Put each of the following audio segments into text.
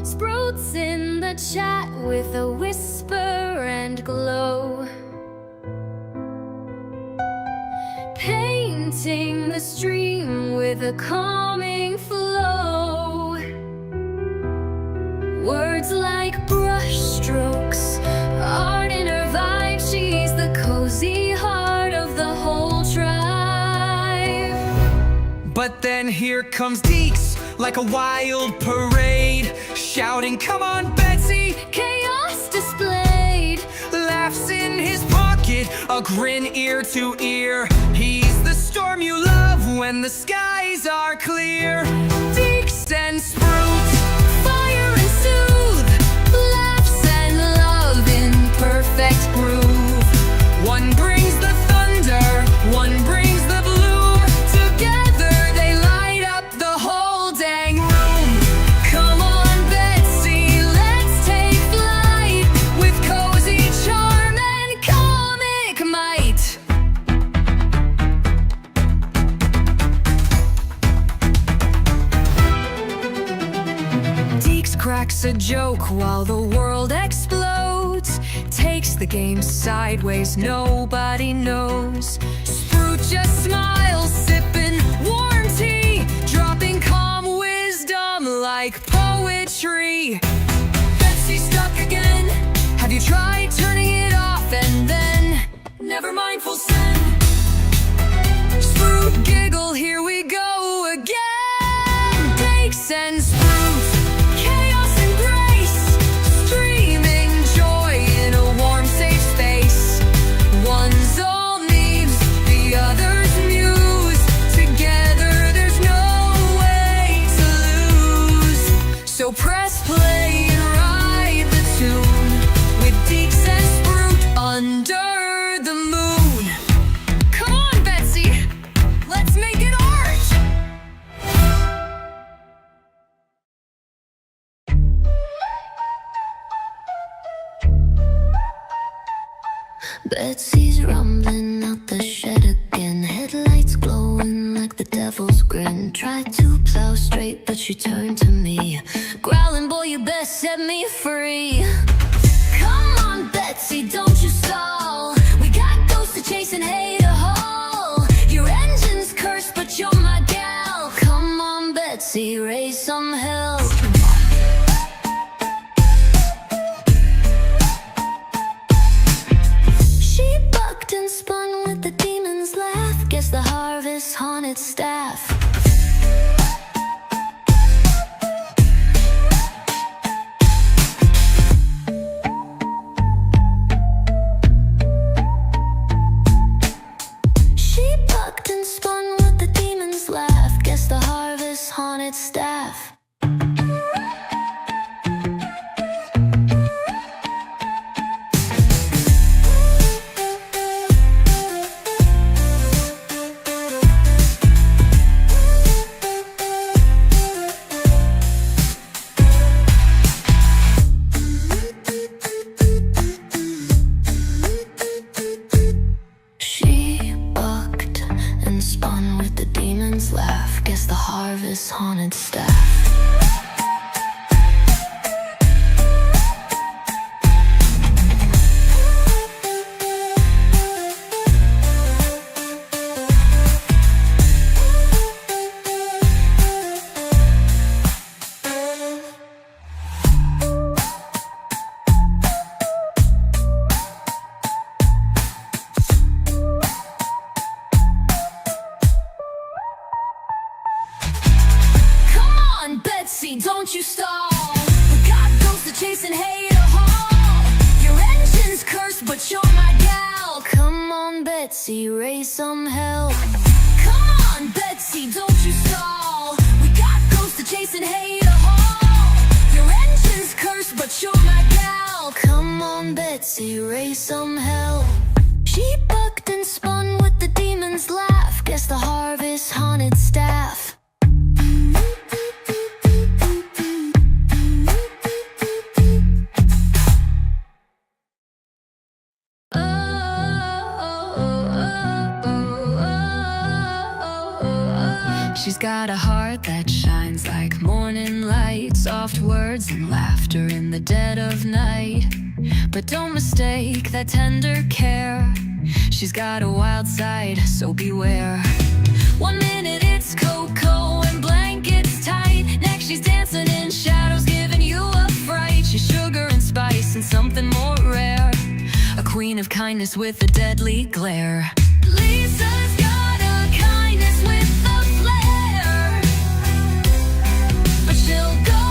Sprouts in the chat with a whisper and glow, painting the stream with a calming flow. Words like brush strokes, art in her vibe. She's the cozy heart of the whole tribe. But then here comes Deeks, like a wild parade, shouting, "Come on, Betsy!" Chaos displayed, laughs in his pocket, a grin ear to ear. He's the storm you love when the skies are clear. Deeks and Sprout, fire and soothe, laughs and love in perfect groove. one brings the thunder, one brings the bloom. Together they light up the whole dang room. Come on, Betsy, let's take flight with cozy charm and comic might. Deeks cracks a joke while the world explodes, takes the game sideways, nobody knows. Sprout just smiles, sipping warm tea, dropping calm wisdom like poetry. Betsy stuck again. Have you tried turning it off and then? Never mind, full send. Sprout giggle, here we go again. Deeks and Sprout, chaos embrace, streaming joy in a warm, safe space. One's all needs, the other's muse. Together there's no way to lose. So press play and ride the tune with Deeks and Sprout under the moon. Come on, Betsy, let's make it art. Betsy's rumbling out the shed again, headlights glowing like the devil's grin. Tried to plow straight, but she turned to me, growling, "Boy, you best set me free." Come on, Betsy, don't you stall. We got ghosts to chase and hay to haul. Your engine's cursed, but you're my gal. Come on, Betsy, raise some hell. She bucked and spun with the demon's laugh, guess the harvest haunted staff. She bucked and spun with the demon's laugh, guess the harvest haunted staff. She bucked and spun with the demon's laugh, guess the harvest haunted staff. Betsy, don't you stall. We got ghosts to chase and hay to haul. Your engine's cursed, but you're my gal. Come on, Betsy, raise some hell. Come on, Betsy, don't you stall. We got ghosts to chase and hay to haul. Your engine's cursed, but you're my gal. Come on, Betsy, raise some hell. She bucked and spun with the demon's laugh, guess the harvest haunted staff. She's got a heart that shines like morning light, soft soft words and laughter in the dead of night. But don't mistake that tender care. She's got a wild side, so beware. One minute it's cocoa and blankets tight. Next she's dancing in shadows, giving you a fright. She's sugar and spice and something more rare. A queen of kindness with a deadly glare. Lisa's got a kindness with a flair, but she'll go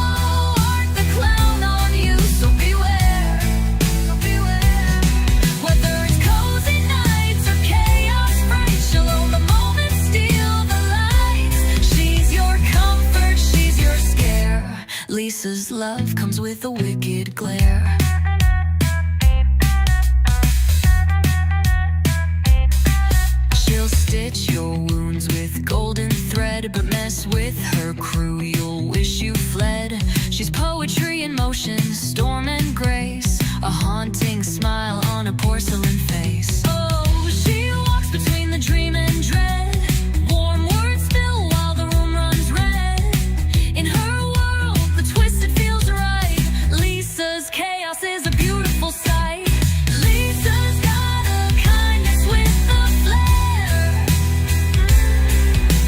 art the clown on you, so beware, so beware. Whether it's cozy nights or chaos fright, she'll own the moment, steal the lights. She's your comfort, she's your scare. Lisa's love comes with a wicked glare. She'll stitch your wounds with golden thread, but mess with her crew, you'll wish you fled. She's poetry in motion, storm and grace, a haunting smile on a porcelain face. Oh, she walks between the dream and dread. Warm words spill while the room runs red. In her world, the twist it feels right. Lisa's chaos is a beautiful sight. Lisa's got a kindness with a flair,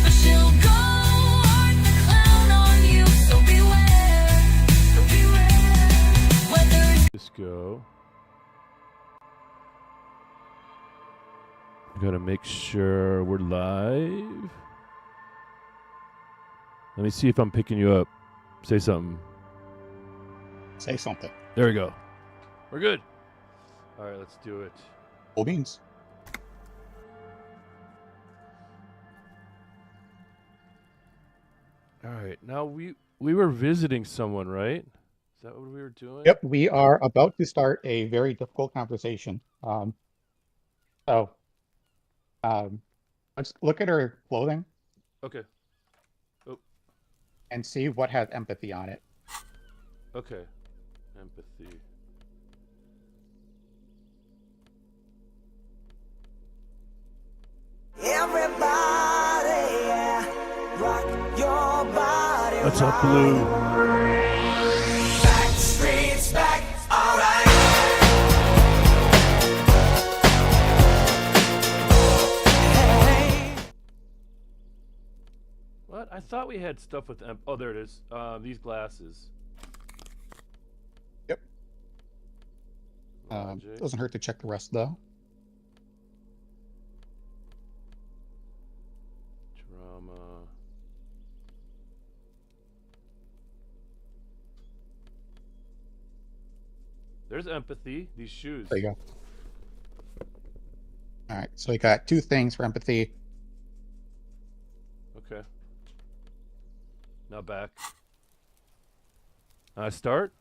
but she'll go art the clown on you, so beware, so beware. Whether it's Disco. Gotta make sure we're live. Let me see if I'm picking you up. Say something. Say something. There we go. We're good. All right, let's do it. Full beans. All right. Now we were visiting someone, right? Is that what we were doing? Yep, we are about to start a very difficult conversation. So, let's look at her clothing Okay. and see what has empathy on it. Okay. Empathy. Everybody, yeah, rock your body. What's up, Blue? Back streets back, alright. Hey. What? I thought we had stuff with oh, there it is. These glasses. Yep. Logic. Doesn't hurt to check the rest though. Drama. There's empathy. These shoes. There you go. All right, so we got two things for empathy. Okay. Now back. Start?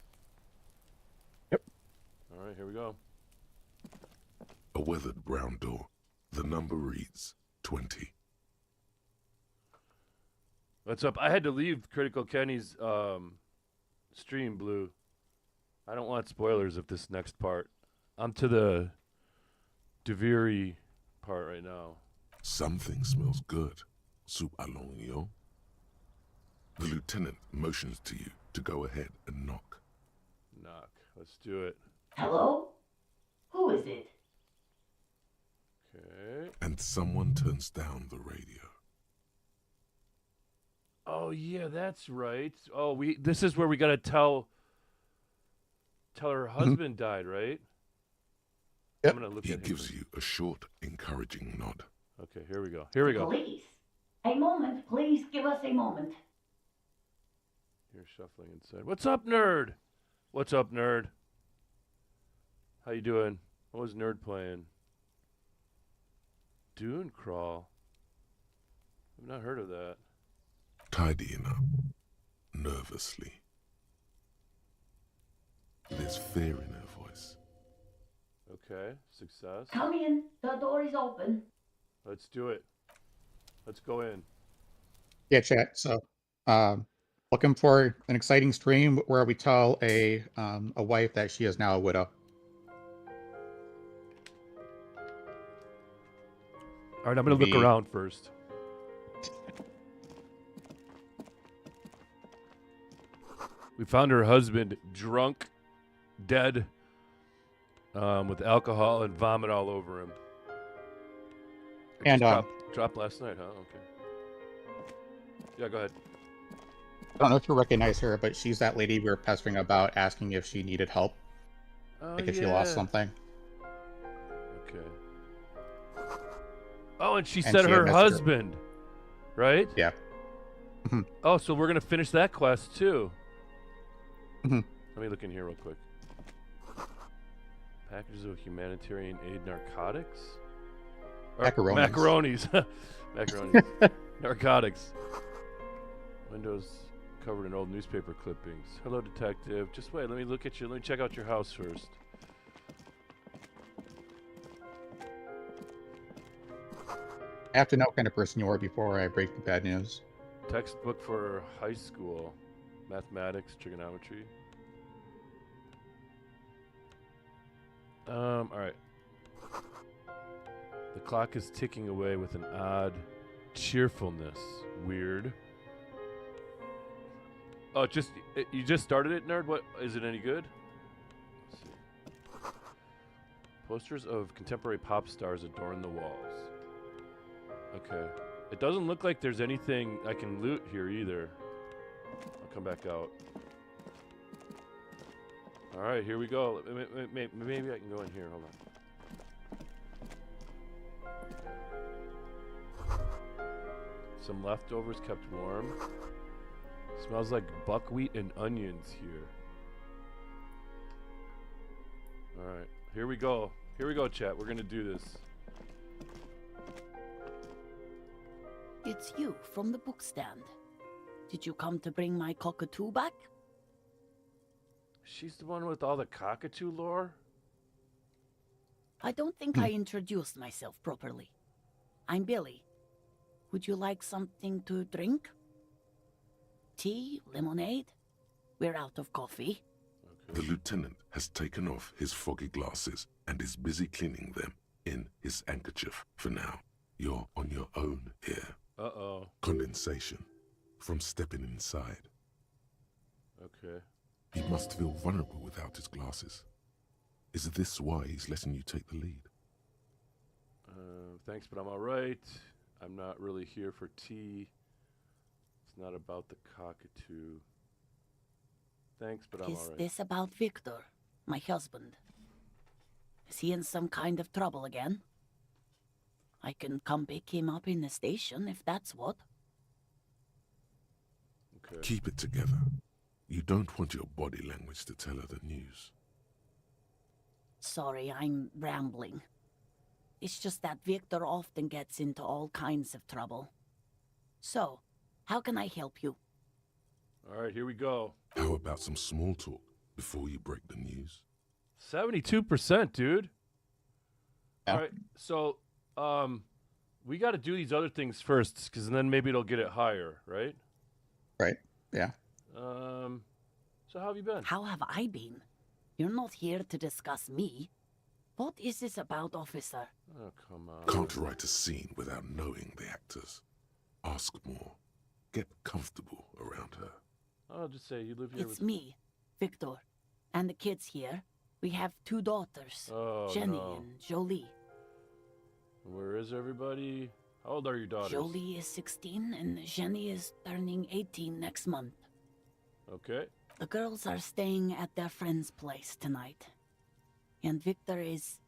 Yep. All right, here we go. A weathered brown door. The number reads 20. What's up? I had to leave Critical Kenny's stream, Blue. I don't want spoilers of this next part. I'm to the Deviri part right now. Something smells good. Soup along yo. The lieutenant motions to you to go ahead and knock. Knock. Let's do it. Hello? Who is it? Okay. And someone turns down the radio. Oh yeah, that's right. Oh, this is where we gotta tell her husband died, right? Yep. I'm gonna look He at him. gives you a short, encouraging nod. Okay, here we go. Here we go. Police. A moment, please give us a moment. You're shuffling inside. What's up, nerd? What's up, nerd? How you doing? What was nerd playing? Dune Crawl. I've not heard of that. Tidying up. Nervously. There's fear in her voice. Okay, success. Come in, the door is open. Let's do it. Let's go in. Yeah, chat. So, looking for an exciting stream where we tell a wife that she is now a widow. All right, I'm gonna look Maybe- around first. We found her husband drunk, dead, with alcohol and vomit all over him. It And, just dropped last night, huh? Okay. Yeah, go ahead. I don't know if you recognize her, but she's that lady we were pestering about, asking if she needed help, Oh, like if she lost something. Okay. Oh, and she And said she had her messaged her. husband, right? Yeah. Oh, so we're gonna finish that quest too. Mhm. Let me look in here real quick. Packages of humanitarian aid narcotics? Or Macaronis. Macaronis. Macaronis. Narcotics. Windows covered in old newspaper clippings. Hello, detective. Just wait, let me look at you. Let me check out your house first. I have to know what kind of person you are before I break the bad news. Textbook for high school. Mathematics, trigonometry. Alright. The clock is ticking away with an odd cheerfulness. Weird. Oh, you just started it, nerd? What is it any good? Let's see. Posters of contemporary pop stars adorn the walls. Okay. It doesn't look like there's anything I can loot here either. I'll come back out. Alright, here we go. Maybe I can go in here. Hold on. Some leftovers kept warm. Smells like buckwheat and onions here. Alright, here we go. Here we go, chat. We're gonna do this. It's you from the book stand. Did you come to bring my cockatoo back? She's the one with all the cockatoo lore? I don't think I introduced myself properly. I'm Billy. Would you like something to drink? Tea? Lemonade? We're out of coffee. The lieutenant has taken off his foggy glasses and is busy cleaning them in his handkerchief for now. You're on your own here. Uh-oh. Condensation from stepping inside. Okay. He must feel vulnerable without his glasses. Is this why he's letting you take the lead? Thanks, but I'm alright. I'm not really here for tea. It's not about the cockatoo. Thanks, but I'm Is alright. this about Victor, my husband? Is he in some kind of trouble again? I can come pick him up in the station if that's what. Okay. Keep it together. You don't want your body language to tell her the news. Sorry, I'm rambling. It's just that Victor often gets into all kinds of trouble. So, how can I help you? Alright, here we go. How about some small talk before you break the news? 72%, dude. Yeah. Alright, so, we gotta do these other things first, because then maybe it'll get it higher, right? Right. Yeah. So how have you been? How have I been? You're not here to discuss me. What is this about, officer? Oh, come on. Can't write a scene without knowing the actors. Ask more. Get comfortable around her. I'll just say you live here It's with... me, Victor, and the kids here. We have 2 daughters, Oh, Jenny no. and Jolie. Where is everybody? How old are your daughters? Jolie is 16 and Jenny is turning 18 next month. Okay. The girls are staying at their friend's place tonight. And Victor is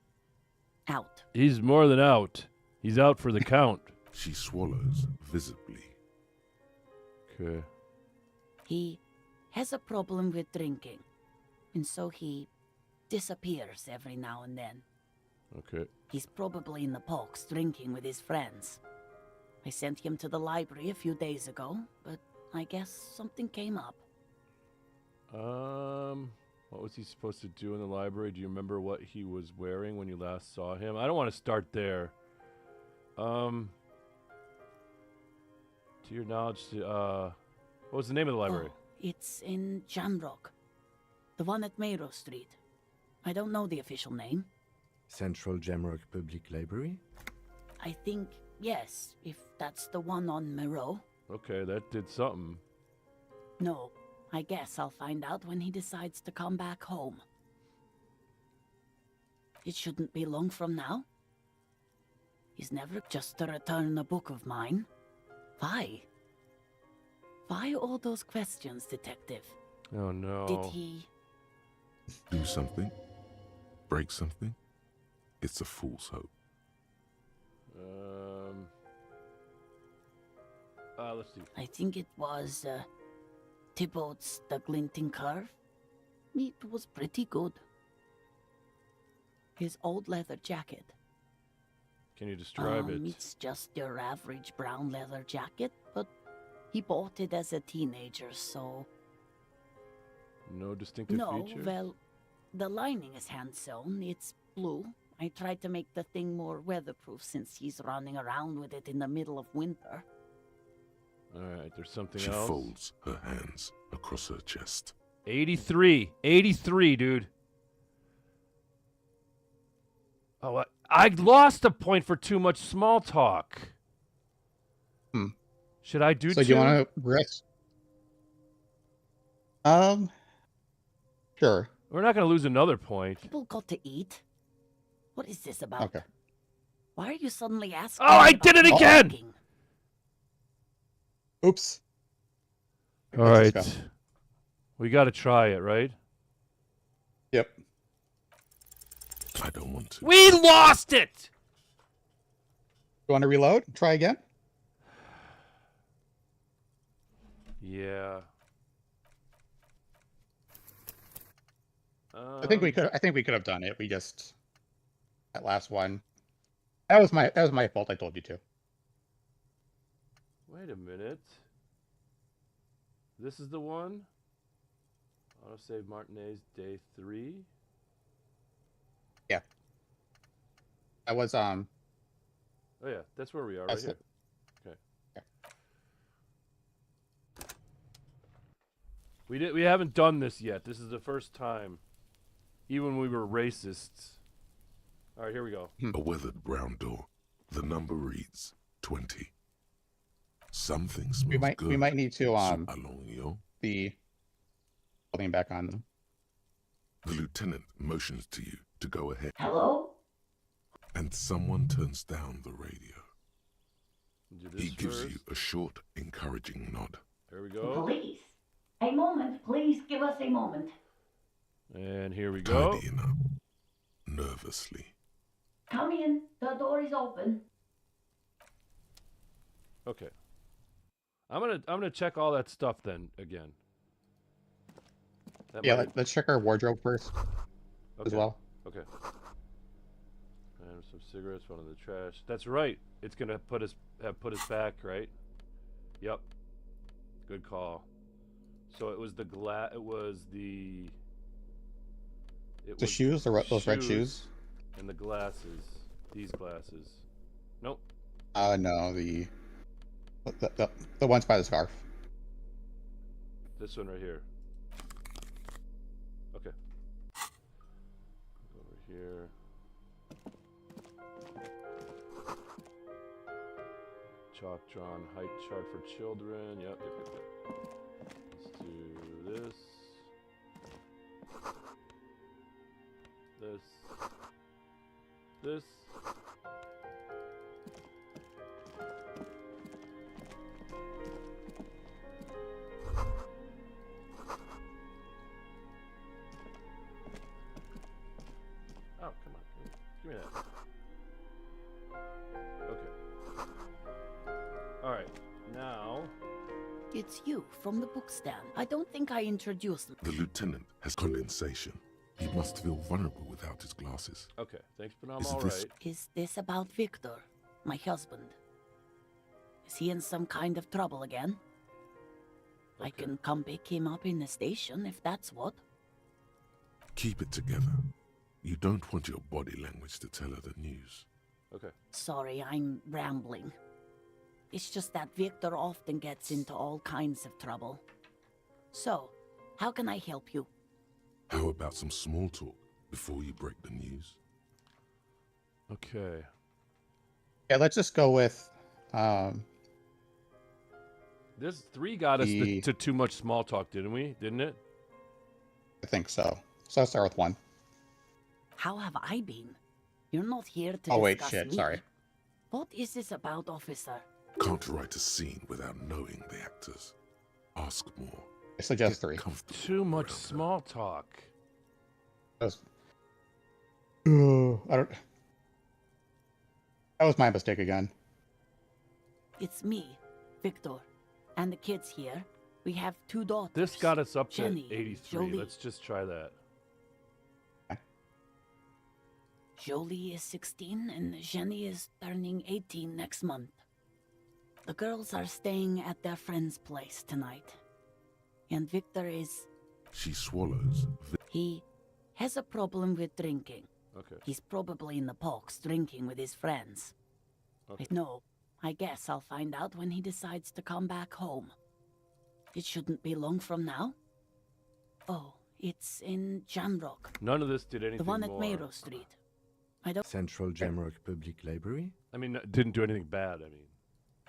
out. He's more than out. He's out for the count. She swallows visibly. Okay. He has a problem with drinking, and so he disappears every now and then. Okay. He's probably in the parks drinking with his friends. I sent him to the library a few days ago, but I guess something came up. What was he supposed to do in the library? Do you remember what he was wearing when you last saw him? I don't want to start there. To your knowledge, what was the name of the library? Oh, it's in Jamrock. The one at Mayro Street. I don't know the official name. Central Jamrock Public Library? I think, yes, if that's the one on Mayro. Okay, that did something. No, I guess I'll find out when he decides to come back home. It shouldn't be long from now. He's never just to return a book of mine. Why? Why all those questions, Detective? Oh no. Did he... Do something? Break something? It's a fool's hope. Let's see. I think it was, Thibaut's The Glinting Curve. It was pretty good. His old leather jacket. Can you describe it? It's just your average brown leather jacket, but he bought it as a teenager, so... No distinctive No, feature? well, the lining is hand-sewn. It's blue. I tried to make the thing more weatherproof since he's running around with it in the middle of winter. Alright, there's something She else. folds her hands across her chest. 83. 83, dude. Oh, I lost a point for too much small talk. Should I do So do you want to risk? Sure. We're not going to lose another point. People got to eat. What is this about? Okay. Why are you suddenly asking Oh, I me did about it again! talking? Oops. All Let's right. go. We got to try it, right? Yep. I don't want to. We lost it! You want to reload? Try again? Yeah. I think we could have done it. We just that last one. That was my fault. I told you to. Wait a minute. This is the one? Autosave Martinez day 3. Yeah. That was Oh yeah, that's where we are, right That's here. it. Okay. Yeah. We haven't done this yet. This is the first time. Even when we were racists. All right, here we go. A weathered brown door. The number reads 20. Something smells good. we might need to Along yo. be putting back on them. The lieutenant motions to you to go ahead. Hello? And someone turns down the radio. Do this He gives first. you a short, encouraging nod. There we go. Police. A moment, please give us a moment. And here we go. Tidying up. Nervously. Come in, the door is open. Okay. I'm gonna check all that stuff then again. That Yeah, might- let's check our wardrobe first as okay, well. Okay. And some cigarettes, one in the trash. That's right. It's gonna have put us back, right? Yep. Good call. So it was the It was the. It The was shoes, those red shoes. And the glasses. These glasses. Nope. No, the ones by the scarf. This one right here. Okay. Over here. Chalk drawn height chart for children. Yep. Let's do this. This. Oh, come on. Give me that. Okay. Alright. Now. It's you from the book stand. I don't think I introduced... The lieutenant has condensation. He must feel vulnerable without his glasses. Okay. Thanks, but I'm Is alright. this- Is this about Victor, my husband? Is he in some kind of trouble again? I Okay. can come pick him up in the station if that's what. Keep it together. You don't want your body language to tell her the news. Okay. Sorry, I'm rambling. It's just that Victor often gets into all kinds of trouble. So, how can I help you? How about some small talk before you break the news? Okay. Yeah, let's just go with This 3 got us The- to too much small talk, didn't we? Didn't it? I think so. So I'll start with 1. How have I been? You're not here to Oh, wait, discuss shit, me. sorry. What is this about, officer? Can't write a scene without knowing the actors. Ask more. I suggest Get 3. comfortable Too much around her. small talk. I don't. That was my mistake again. It's me, Victor, and the kids here. We have 2 daughters. This got us up to Jenny and 83. Jolie. Let's just try that. Jolie is 16 and Jenny is turning 18 next month. The girls are staying at their friend's place tonight. And Victor is... She swallows. he has a problem with drinking. Okay. He's probably in the parks drinking with his friends. Okay. No, I guess I'll find out when he decides to come back home. It shouldn't be long from now. Oh, it's in Jamrock, None of this did anything the one at more. Mayro Street. I don't... Central Jamrock Public Library? I mean, didn't do anything bad. I mean,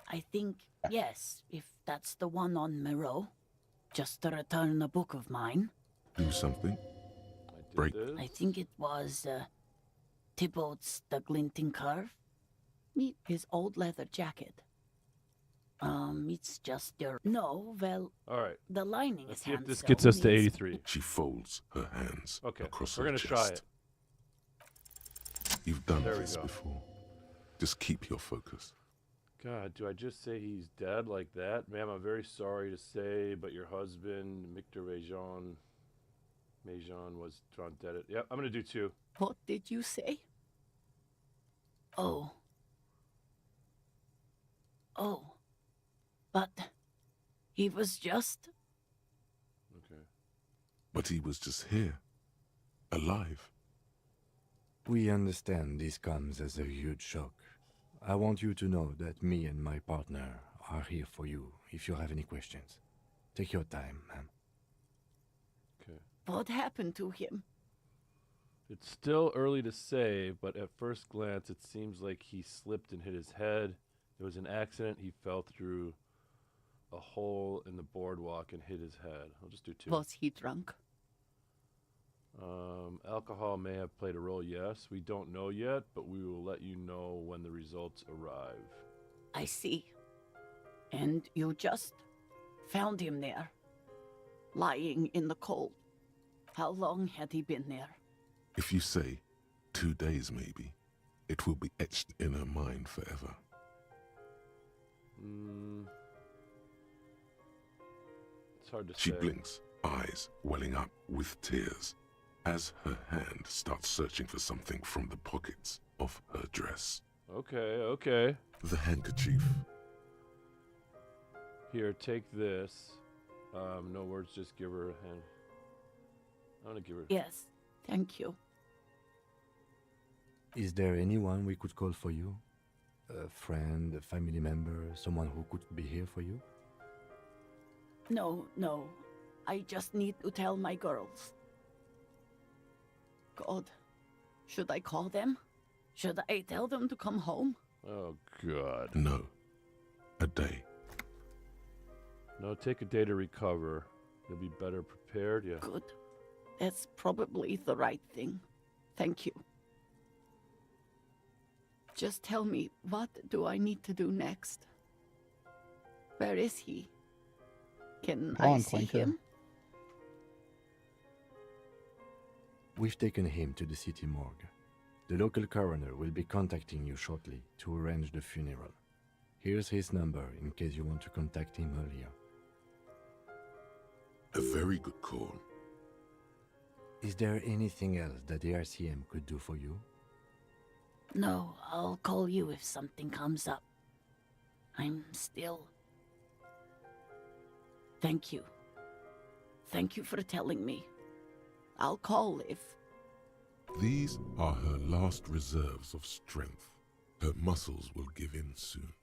I think, yes, if that's the one on Miro. Just to return a book of mine. Do something. I did Break. this. I think it was, Thibaut's The Glinting Curve. Meet his old leather jacket. It's just your... No, well, All right. the lining Let's is see if hand this sewn. gets us to It's- 83. She folds her hands Okay. across We're her gonna chest. try it. You've done There we this go. before. Just keep your focus. God, do I just say he's dead like that? Ma'am, I'm very sorry to say, but your husband, Victor Mejan, was drawn dead. Yep, I'm going to do 2. What did you say? Oh. Oh. But he was just... Okay. But he was just here. Alive. We understand this comes as a huge shock. I want you to know that me and my partner are here for you if you have any questions. Take your time, ma'am. Okay. What happened to him? It's still early to say, but at first glance, it seems like he slipped and hit his head. It was an accident. He fell through a hole in the boardwalk and hit his head. I'll just do 2. Was he drunk? Alcohol may have played a role, yes. We don't know yet, but we will let you know when the results arrive. I see. And you just found him there, lying in the cold. How long had he been there? If you say 2 days maybe, it will be etched in her mind forever. It's hard to She say. blinks, eyes welling up with tears, as her hand starts searching for something from the pockets of her dress. Okay, okay. The handkerchief. Here, take this. No words, just give her a hand. I'm gonna give her. Yes, thank you. Is there anyone we could call for you? A friend, a family member, someone who could be here for you? No, no. I just need to tell my girls. God, should I call them? Should I tell them to come home? Oh, God. No. A day. No, take a day to recover. You'll be better prepared, yeah. Good. That's probably the right thing. Thank you. Just tell me, what do I need to do next? Where is he? Can Go I on, see Clinker. him? We've taken him to the city morgue. The local coroner will be contacting you shortly to arrange the funeral. Here's his number in case you want to contact him earlier. A very good call. Is there anything else that the RCM could do for you? No, I'll call you if something comes up. I'm still... Thank you. Thank you for telling me. I'll call if... These are her last reserves of strength. Her muscles will give in soon.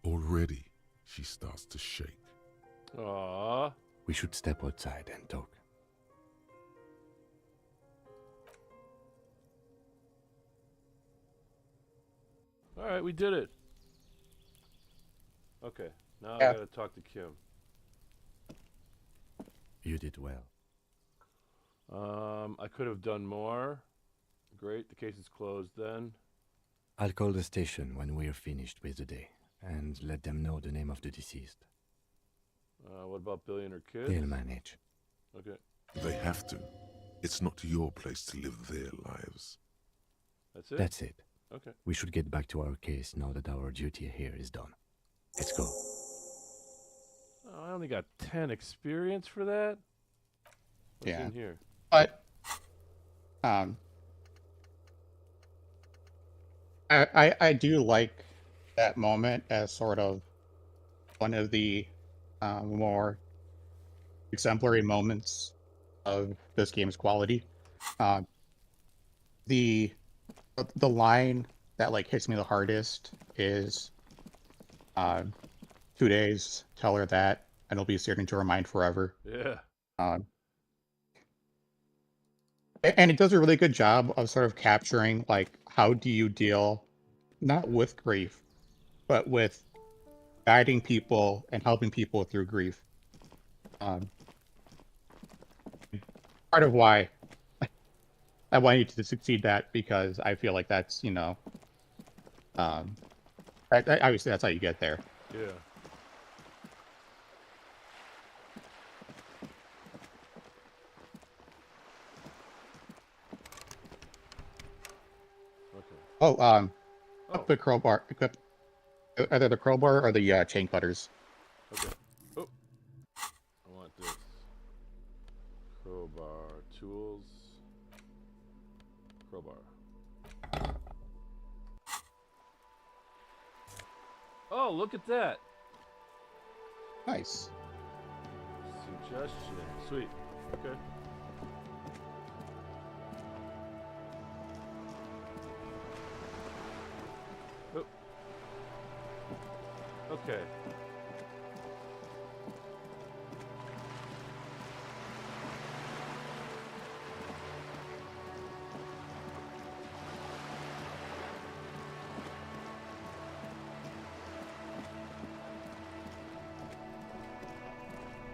Already, she starts to shake. Aww. We should step outside and talk. All right, we did it. Okay. Now Yeah. I gotta talk to Kim. You did well. I could have done more. Great, the case is closed then. I'll call the station when we're finished with the day and let them know the name of the deceased. What about Billy and her kids? They'll manage. Okay, They have to. It's not your place to live their lives. that's it? That's it. Okay. We should get back to our case now that our duty here is done. Let's go. Oh, I only got 10 experience for that? What's Yeah. in here? But I do like that moment as sort of one of the more exemplary moments of this game's quality. Um, the the line that like hits me the hardest is 2 days, tell her that, and it'll be seared into her mind forever. Yeah. Um, and it does a really good job of sort of capturing like how do you deal not with grief, but with guiding people and helping people through grief. Part of why I want you to succeed that because I feel like that's obviously that's how you get there. Yeah. Okay. Oh, Oh, equip the crowbar. Equip either the crowbar or the chain cutters. okay. Oh. I want this. Crowbar, tools. Crowbar. Oh, look at that. Nice. Suggestion. Sweet. Okay. Oh. Okay.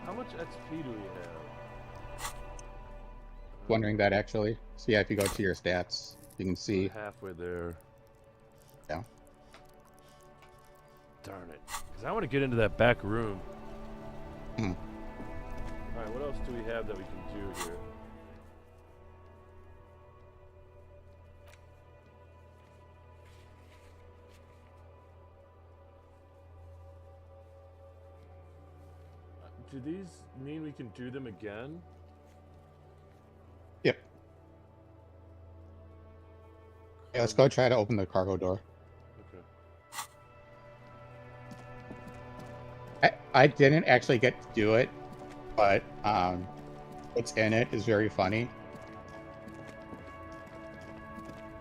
How much XP do we have? Wondering that actually. So yeah, if you go to your stats, you can see. Halfway there. Yeah. Darn it. Because I want to get into that back room. Hmm. Alright, what else do we have that we can do here? Do these mean we can do them again? Yep. Yeah, let's go try to open the cargo door. Okay. I didn't actually get to do it, but what's in it is very funny.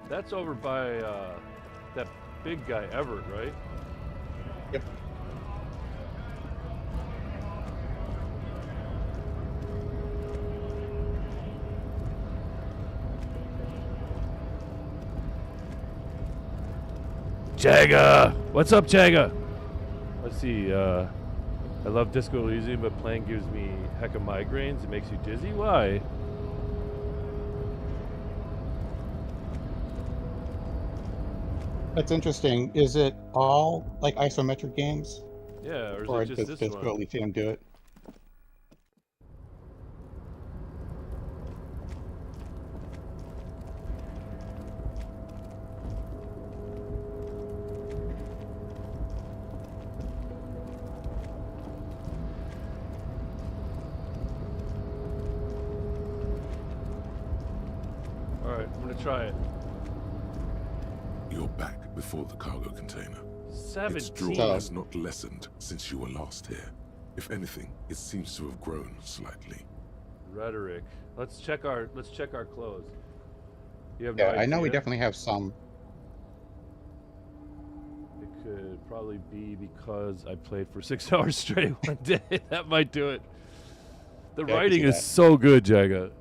That's over by that big guy, Everett, right? Yep. Jagga! What's up, Jagga? Let's see, I love Disco Elysium, but playing gives me heck of migraines. It makes you dizzy? Why? That's interesting. Is it all like isometric games, Yeah, or or is it does just this Disco one? Elysium do it? Alright, I'm gonna try it. You're back before the cargo container. Its 17? draw has not lessened since you were last here. If anything, it seems to have grown slightly. Rhetoric. Let's check our clothes. You have Yeah, no I know we idea? definitely have some. It could probably be because I played for 6 hours straight one day. That might do it. The Yeah, I can writing see is that. so good, Jagga.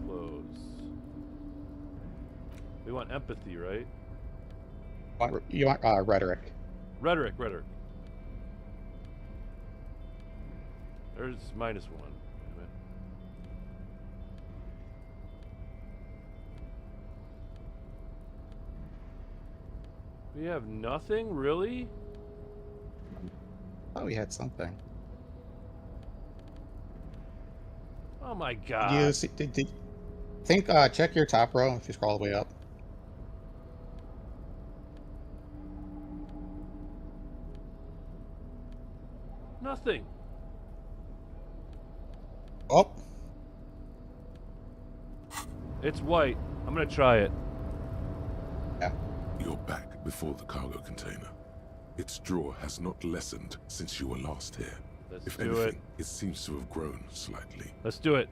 Clothes. We want empathy, right? You want rhetoric. Rhetoric. There's -1. Damn it. We have nothing, really? I thought we had something. Oh my god. You see, think check your top row if you scroll all the way up. Nothing. Oh, It's white. I'm gonna try it. yeah. You're back before the cargo container. Its draw has not lessened since you were last here. Let's If do anything, it seems to have grown slightly. Let's do it.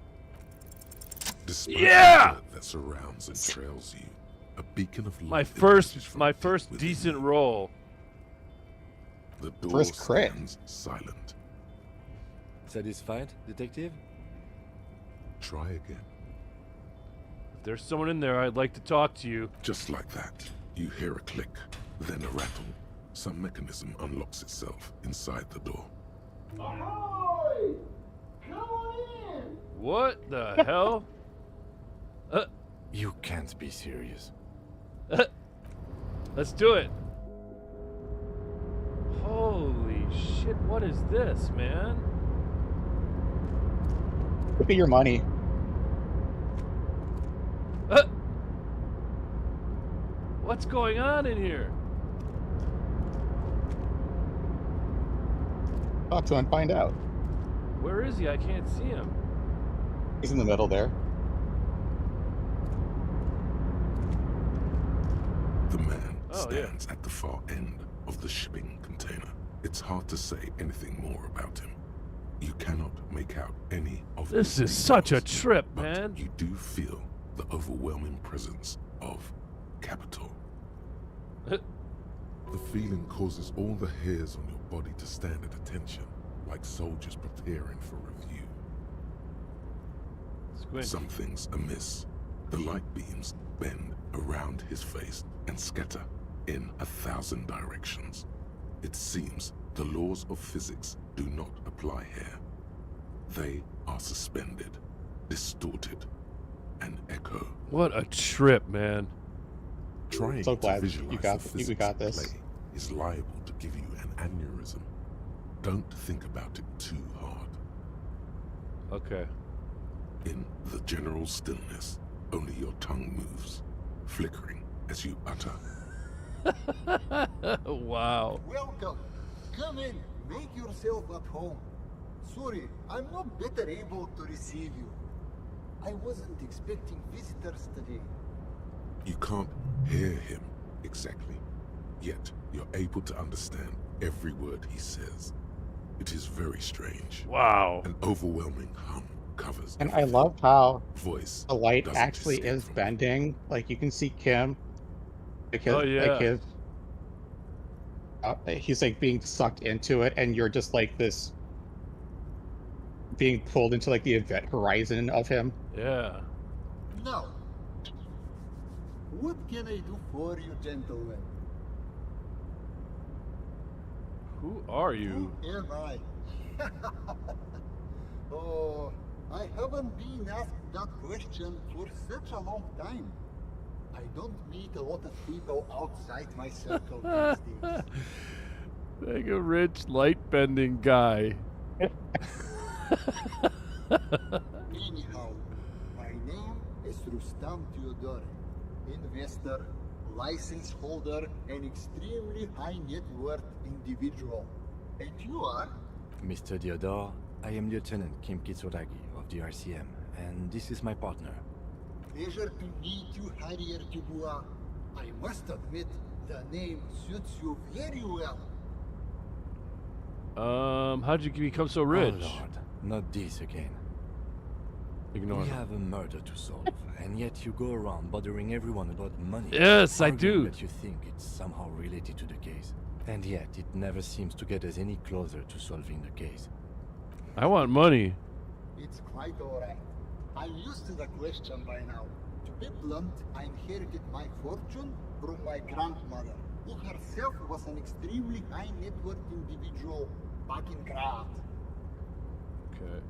Despite Yeah! the dirt that surrounds and trails you, a beacon of light My emerges from my deep first within decent you. roll. The door First crit. stands silent. Satisfied, detective? Try again. If there's someone in there, I'd like to talk to you. Just like that, you hear a click, then a rattle. Some mechanism unlocks itself inside the door. Ahoy! Come on in! What the hell? You can't be serious. Let's do it. Holy shit, what is this, man? Look at your money. What's going on in here? Talk to him and find out. Where is he? I can't see him. He's in the middle there. The man Oh, yeah. stands at the far end of the shipping container. It's hard to say anything more about him. You cannot make out any of This his is such a details, trip, but man. you do feel the overwhelming presence of capital. The feeling causes all the hairs on your body to stand at attention, like soldiers preparing for review. Squint. Something's amiss. The light beams bend around his face and scatter in 1,000 directions. It seems the laws of physics do not apply here. They are suspended, distorted, and echo. What a trip, man. Trying So to glad visualize you got- the we physics got at this. play is liable to give you an aneurysm. Don't think about it too hard. Okay. In the general stillness, only your tongue moves, flickering as you utter. Wow. Welcome. Come in. Make yourself at home. Sorry, I'm not better able to receive you. I wasn't expecting visitors today. You can't hear him exactly, yet you're able to understand every word he says. It is very strange. Wow. An overwhelming hum covers And I everything. love how Voice the light doesn't actually escape is from it. bending. Like you can see Kim. Because Oh, yeah. like his he's like being sucked into it, and you're just like this being pulled into like the event horizon of him. Yeah. Now, what can I do for you, gentlemen? Who are you? Who am I? Oh, I haven't been asked that question for such a long time. I don't meet a lot of people outside my circle these days. Like a rich, light bending guy. Anyhow, my name is Rustam Theodore, investor, license holder, and extremely high net worth individual. And you are? Mr. Diodor, I am Lieutenant Kim Kitsuragi of the RCM, and this is my partner. Pleasure to meet you, Harrier Dubois. I must admit, the name suits you very well. How'd you become so rich? Oh Lord, not this again. Ignore We him. have a murder to solve, and yet you go around bothering everyone about money. Yes, I arguing do. That you think it's somehow related to the case, and yet it never seems to get us any closer to solving the case. I want money. It's quite alright. I'm used to the question by now. To be blunt, I inherited my fortune from my grandmother. who herself was an extremely high net worth individual back in Graz. Okay.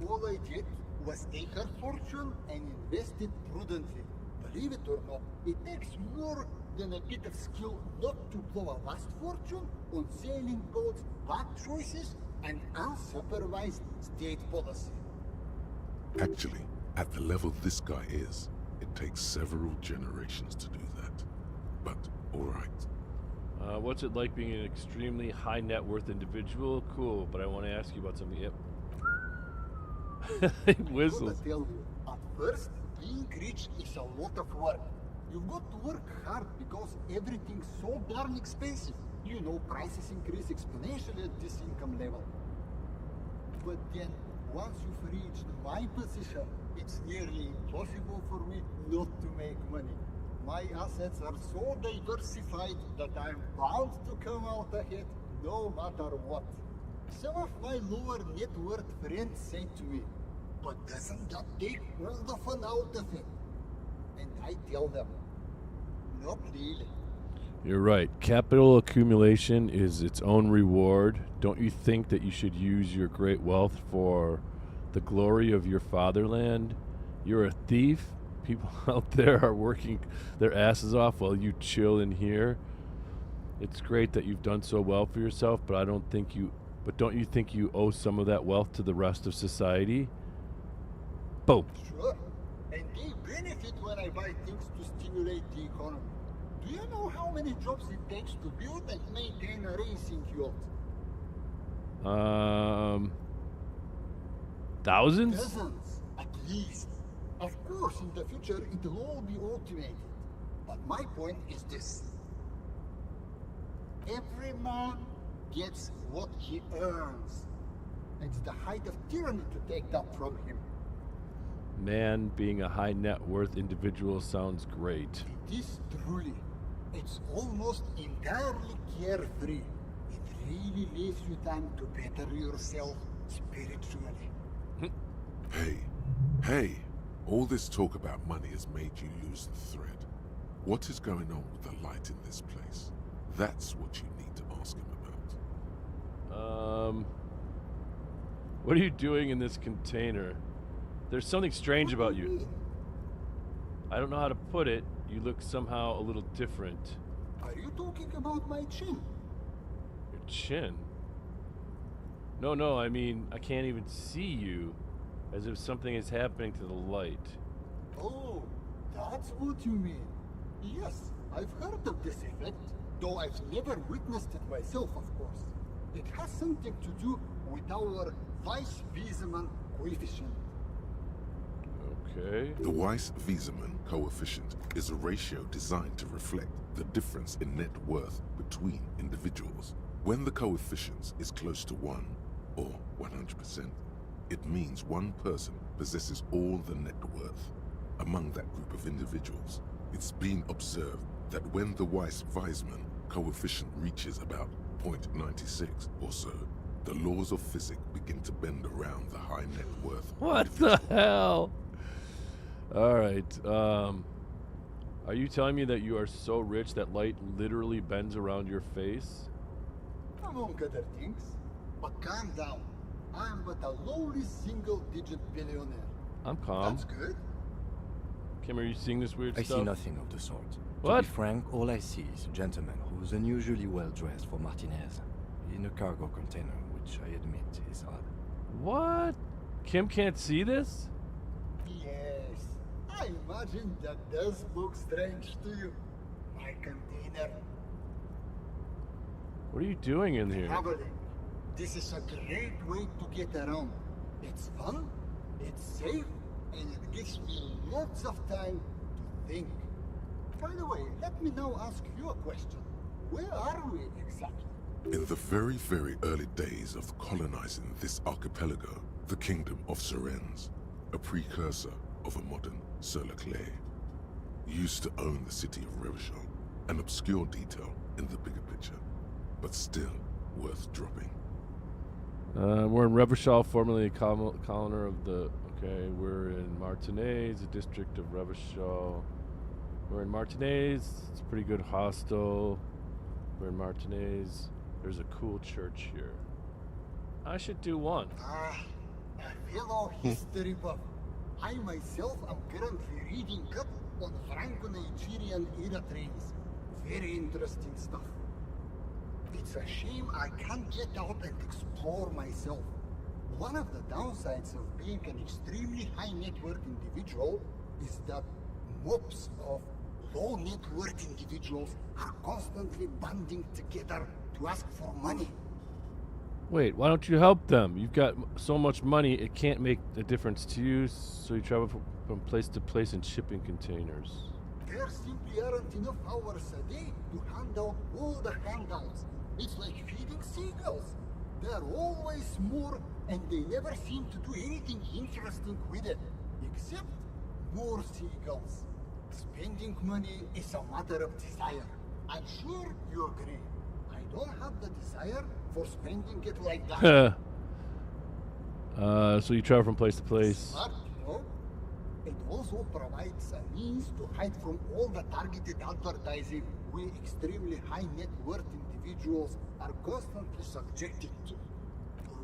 All I did was take her fortune and invest it prudently. Believe it or not, it takes more than a bit of skill not to blow a vast fortune on sailing boats, bad choices, and unsupervised state policy. Actually, at the level this guy is, it takes several generations to do that. But, alright. What's it like being an extremely high net worth individual? Cool, but I want to ask you about something. Yep. He whistles. I tell you, at first, being rich is a lot of work. You've got to work hard because everything's so darn expensive. You know, prices increase exponentially at this income level. But then, once you've reached my position, it's nearly impossible for me not to make money. My assets are so diversified that I'm bound to come out ahead no matter what. Some of my lower net worth friends say to me, but doesn't that take all the fun out of it? And I tell them, not really. You're right. Capital accumulation is its own reward. Don't you think that you should use your great wealth for the glory of your fatherland? You're a thief. People out there are working their asses off while you chill in here. It's great that you've done so well for yourself, but don't you think you owe some of that wealth to the rest of society? Boom. Sure. And they benefit when I buy things to stimulate the economy. Do you know how many jobs it takes to build and maintain a racing yacht? Thousands? Dozens, at least. Of course, in the future, it will all be automated. But my point is this. Every man gets what he earns. It's the height of tyranny to take that from him. Man, being a high net worth individual sounds great. It is truly. It's almost entirely carefree. It really leaves you time to better yourself spiritually. Hey, all this talk about money has made you lose the thread. What is going on with the light in this place? That's what you need to ask him about. What are you doing in this container? There's something strange about you. I don't know how to put it. You look somehow a little different. Are you talking about my chin? Your chin? No, I mean, I can't even see you. As if something is happening to the light. Oh, that's what you mean. Yes, I've heard of this effect, though I've never witnessed it myself, of course. It has something to do with our Weiss-Wiesemann coefficient. Okay. The Weiss-Wiesemann coefficient is a ratio designed to reflect the difference in net worth between individuals. When the coefficient is close to 1, or 100%, it means one person possesses all the net worth. Among that group of individuals, it's been observed that when the Weiss-Wiesemann coefficient reaches about 0.96 or so, the laws of physics begin to bend around the high net worth. What the hell? Alright, are you telling me that you are so rich that light literally bends around your face? Among other things. But calm down. I'm but a lowly single-digit billionaire. I'm calm. That's good. Kim, are you seeing this weird I stuff? see nothing of the sort. What? To be frank, all I see is a gentleman who's unusually well dressed for Martinez, in a cargo container, which I admit is odd. What? Kim can't see this? Yes. I imagine that does look strange to you. My container. What are you doing in here? Traveling. This is a great way to get around. It's fun, it's safe, and it gives me lots of time to think. By the way, let me now ask you a question. Where are we exactly? In the very, very early days of colonizing this archipelago, the kingdom of Surens, a precursor of a modern Sur-le-Clay, used to own the city of Revachol, an obscure detail in the bigger picture, but still worth dropping. We're in Revachol, formerly a colony of the... Okay, we're in Martinez, a district of Revachol. We're in Martinez. It's a pretty good hostel. We're in Martinez. There's a cool church here. I should do one. A fellow history buff. I myself am currently reading up on Franco-Nigerian era trains. Very interesting stuff. It's a shame I can't get out and explore myself. One of the downsides of being an extremely high net worth individual is that mobs of low net worth individuals are constantly banding together to ask for money. Wait, why don't you help them? You've got so much money, it can't make a difference to you, so you travel from place to place in shipping containers. There simply aren't enough hours a day to hand out all the handouts. It's like feeding seagulls. There are always more, and they never seem to do anything interesting with it, except more seagulls. Spending money is a matter of desire. I'm sure you agree. I don't have the desire for spending it like that. So you travel from place to place. Smart, you know? It also provides a means to hide from all the targeted advertising we extremely high net worth individuals are constantly subjected to.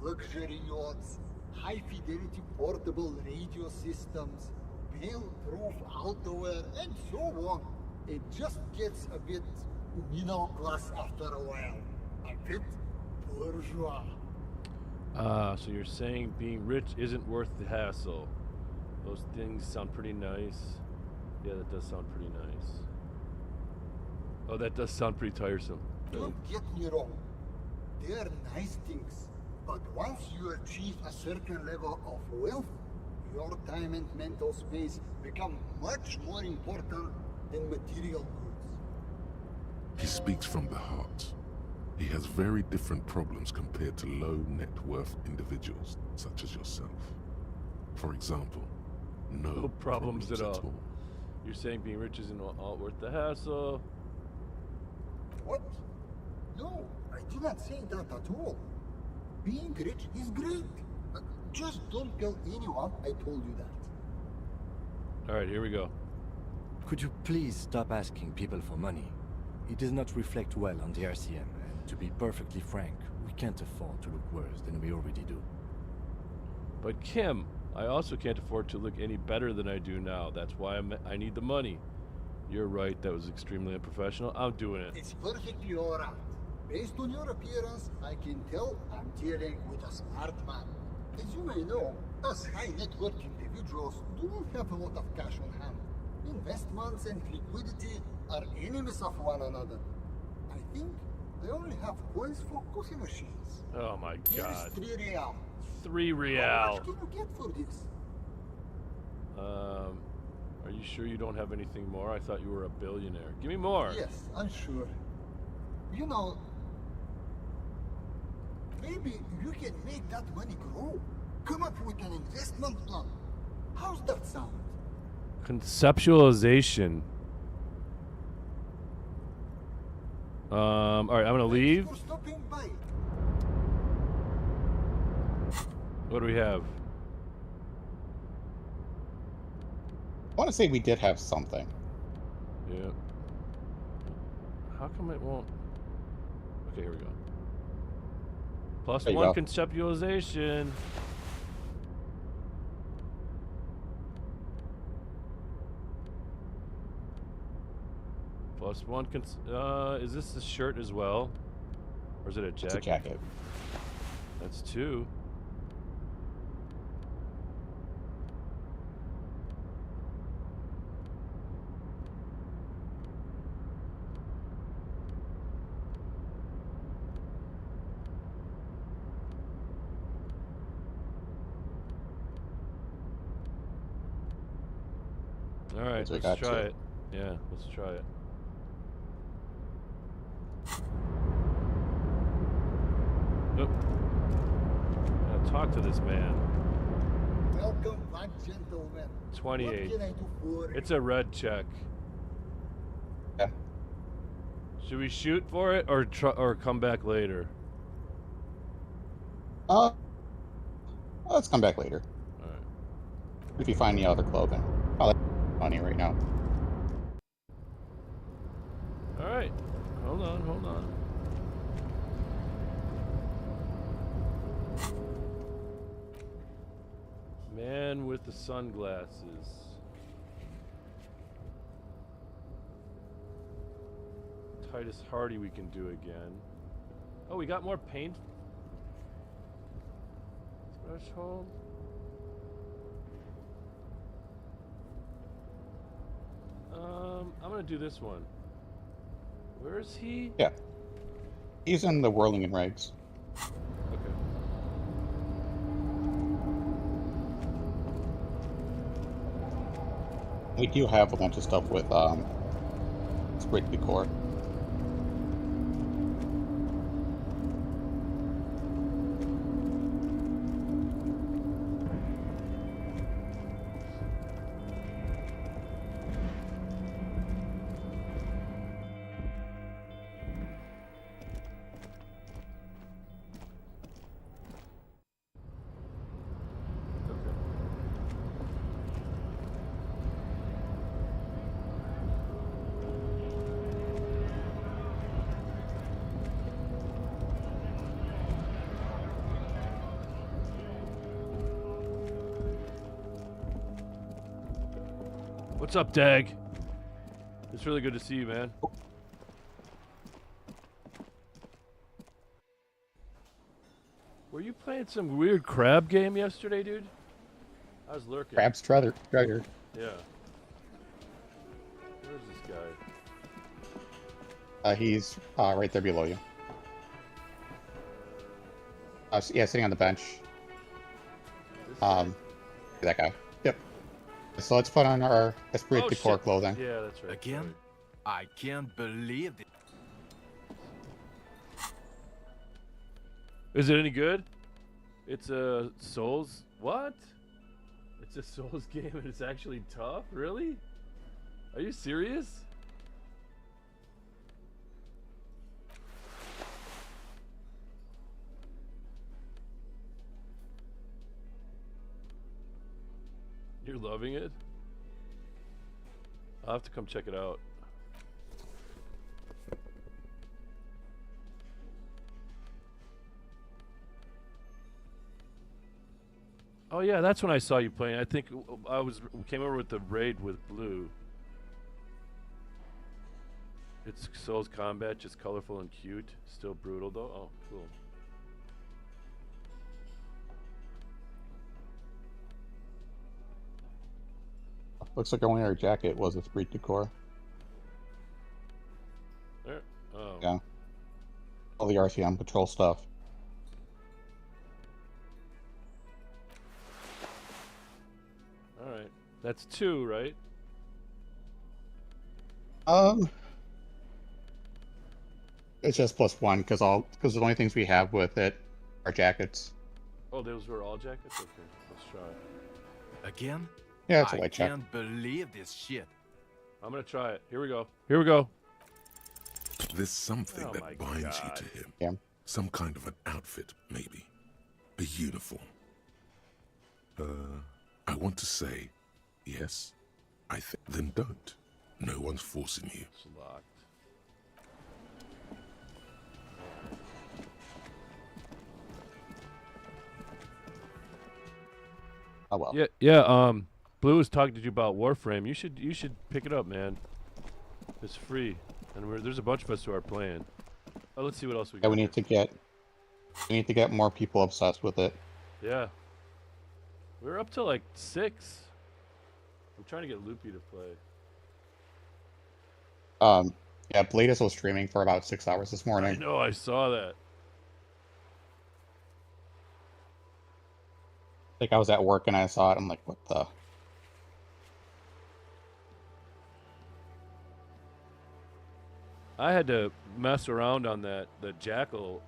Luxury yachts, high fidelity portable radio systems, bail-proof outerwear, and so on. It just gets a bit middle class after a while. A bit bourgeois. So you're saying being rich isn't worth the hassle. Those things sound pretty nice. Yeah, that does sound pretty nice. Oh, that does sound pretty tiresome. Don't get me wrong. They're nice things. But once you achieve a certain level of wealth, your time and mental space become much more important than material goods. He speaks from the heart. He has very different problems compared to low net worth individuals, such as yourself. For example, no problems at all. You're saying being rich isn't all worth the hassle. What? No, I did not say that at all. Being rich is great. Just don't tell anyone I told you that. All right, here we go. Could you please stop asking people for money? It does not reflect well on the RCM, and to be perfectly frank, we can't afford to look worse than we already do. But Kim, I also can't afford to look any better than I do now. That's why I need the money. You're right, that was extremely unprofessional. I'm doing it. It's perfectly alright. Based on your appearance, I can tell I'm dealing with a smart man. As you may know, us high net worth individuals do not have a lot of cash on hand. Investments and liquidity are enemies of one another. I think I only have coins for coffee machines. Oh my god. Here's 3 real. 3 How real. much can you get for this? Are you sure you don't have anything more? I thought you were a billionaire. Give me more. Yes, I'm sure. You know, maybe you can make that money grow. Come up with an investment plan. How's that sound? Conceptualization. All right, I'm gonna leave. Thanks for stopping by. What do we have? I want to say we did have something. Yeah. How come it won't? Okay, here we go. Plus There you one go. conceptualization. Plus one is this the shirt as well? Or is it a jacket? It's a jacket. That's 2. All right, So we let's got try 2. it. Yeah, let's try it. Nope. Gotta talk to this man. Welcome back, gentlemen. 28. What can I do for you? It's a red check. Yeah. Should we shoot for it or come back later? Let's come back later. All right. If you find any other clothing. I'll let money right now. All right. Hold on, hold on. Man with the sunglasses. Titus Hardy we can do again. Oh, we got more paint. Threshold. I'm gonna do this one. Where is he? Yeah. He's in the whirling and regs. Okay. We do have a bunch of stuff with Sprit Decor. What's up, Dag? It's really good to see you, man. Were you playing some weird crab game yesterday, dude? I was lurking. Crab's treasure. Yeah. Where's this guy? He's right there below you. Yeah, sitting on the bench. This guy? That guy. Yep. So let's put on our Esprit Oh, Decor shit. clothing. Yeah, that's right. Again? I can't believe it. Is it any good? It's a Souls. What? It's a Souls game and it's actually tough? Really? Are you serious? You're loving it? I'll have to come check it out. Oh yeah, that's when I saw you playing. I think came over with the raid with Blue. It's Souls combat, just colorful and cute. Still brutal though. Oh, cool. Looks like only our jacket was Esprit Decor. There. Oh. Yeah. All the RCM patrol stuff. All right. That's 2, right? It's just +1 because the only things we have with it are jackets. Oh, those were all jackets? Okay, let's try. Again? Yeah, it's a I light check. can't believe this shit. I'm gonna try it. Here we go. Here we go. There's something Oh my that binds God. you to him. Yeah. Some kind of an outfit, maybe. A uniform. I want to say, yes, I think. Then don't. No one's forcing you. It's locked. Oh well. Yeah. Blue was talking to you about Warframe. You should pick it up, man. It's free, and there's a bunch of us who are playing. Oh, let's see what else we got. Yeah, we need to get more people obsessed with it. Yeah. We're up to like 6. I'm trying to get Loopy to play. Yeah, Bladis was streaming for about 6 hours this I morning. know. I saw that. Like I was at work and I saw it. I'm like, what the? I had to mess around on the Jackal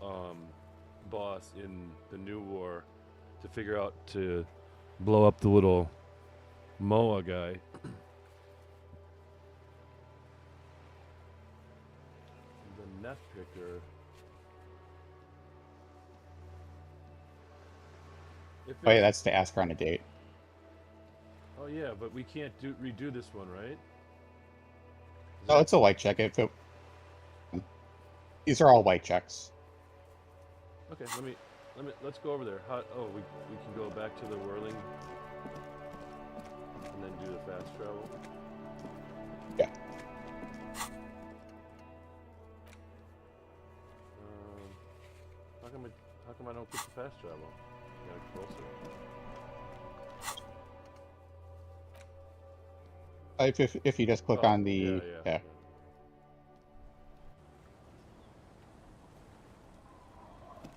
boss in the new war to figure out to blow up the little Moa guy. The net picker. Oh yeah, that's to ask her on a date. Oh yeah, but we can't redo this one, right? Oh, it's a light check. These are all white checks. Okay, let's go over there. We can go back to the whirling and then do the fast travel. Yeah. How come I don't get the fast travel? Closer. If you just click on the Yeah.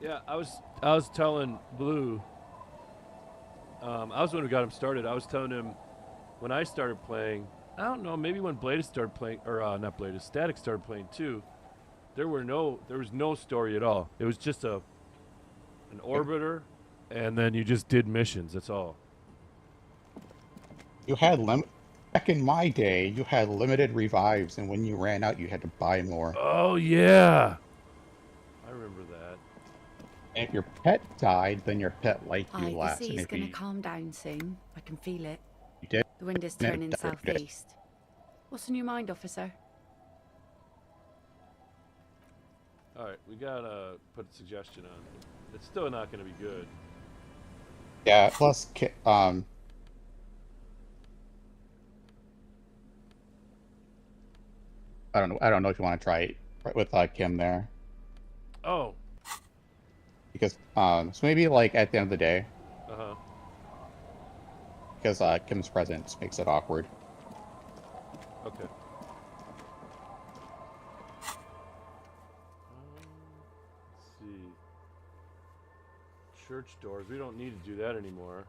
Yeah, I was telling Blue. I was the one who got him started. I was telling him when I started playing. I don't know, maybe when Bladus started playing, or not Bladus, Static started playing too. There was no story at all. It was just an orbiter, and then you just did missions. That's all. You had back in my day, you had limited revives, and when you ran out, you had to buy more. Oh yeah, I remember that. And if your pet died, then your pet liked you The less. And sea's if going to you calm down soon. I can feel it. did, The wind is No, turning that- southeast. What's in your mind, officer? All right, we gotta put a suggestion on. It's still not gonna be good. yeah. Plus, I don't know if you want to try it with Kim there, Oh. because so maybe like at the end of the day, Uh-huh. because Kim's presence makes it awkward. Okay. Let's see. Church doors. We don't need to do that anymore.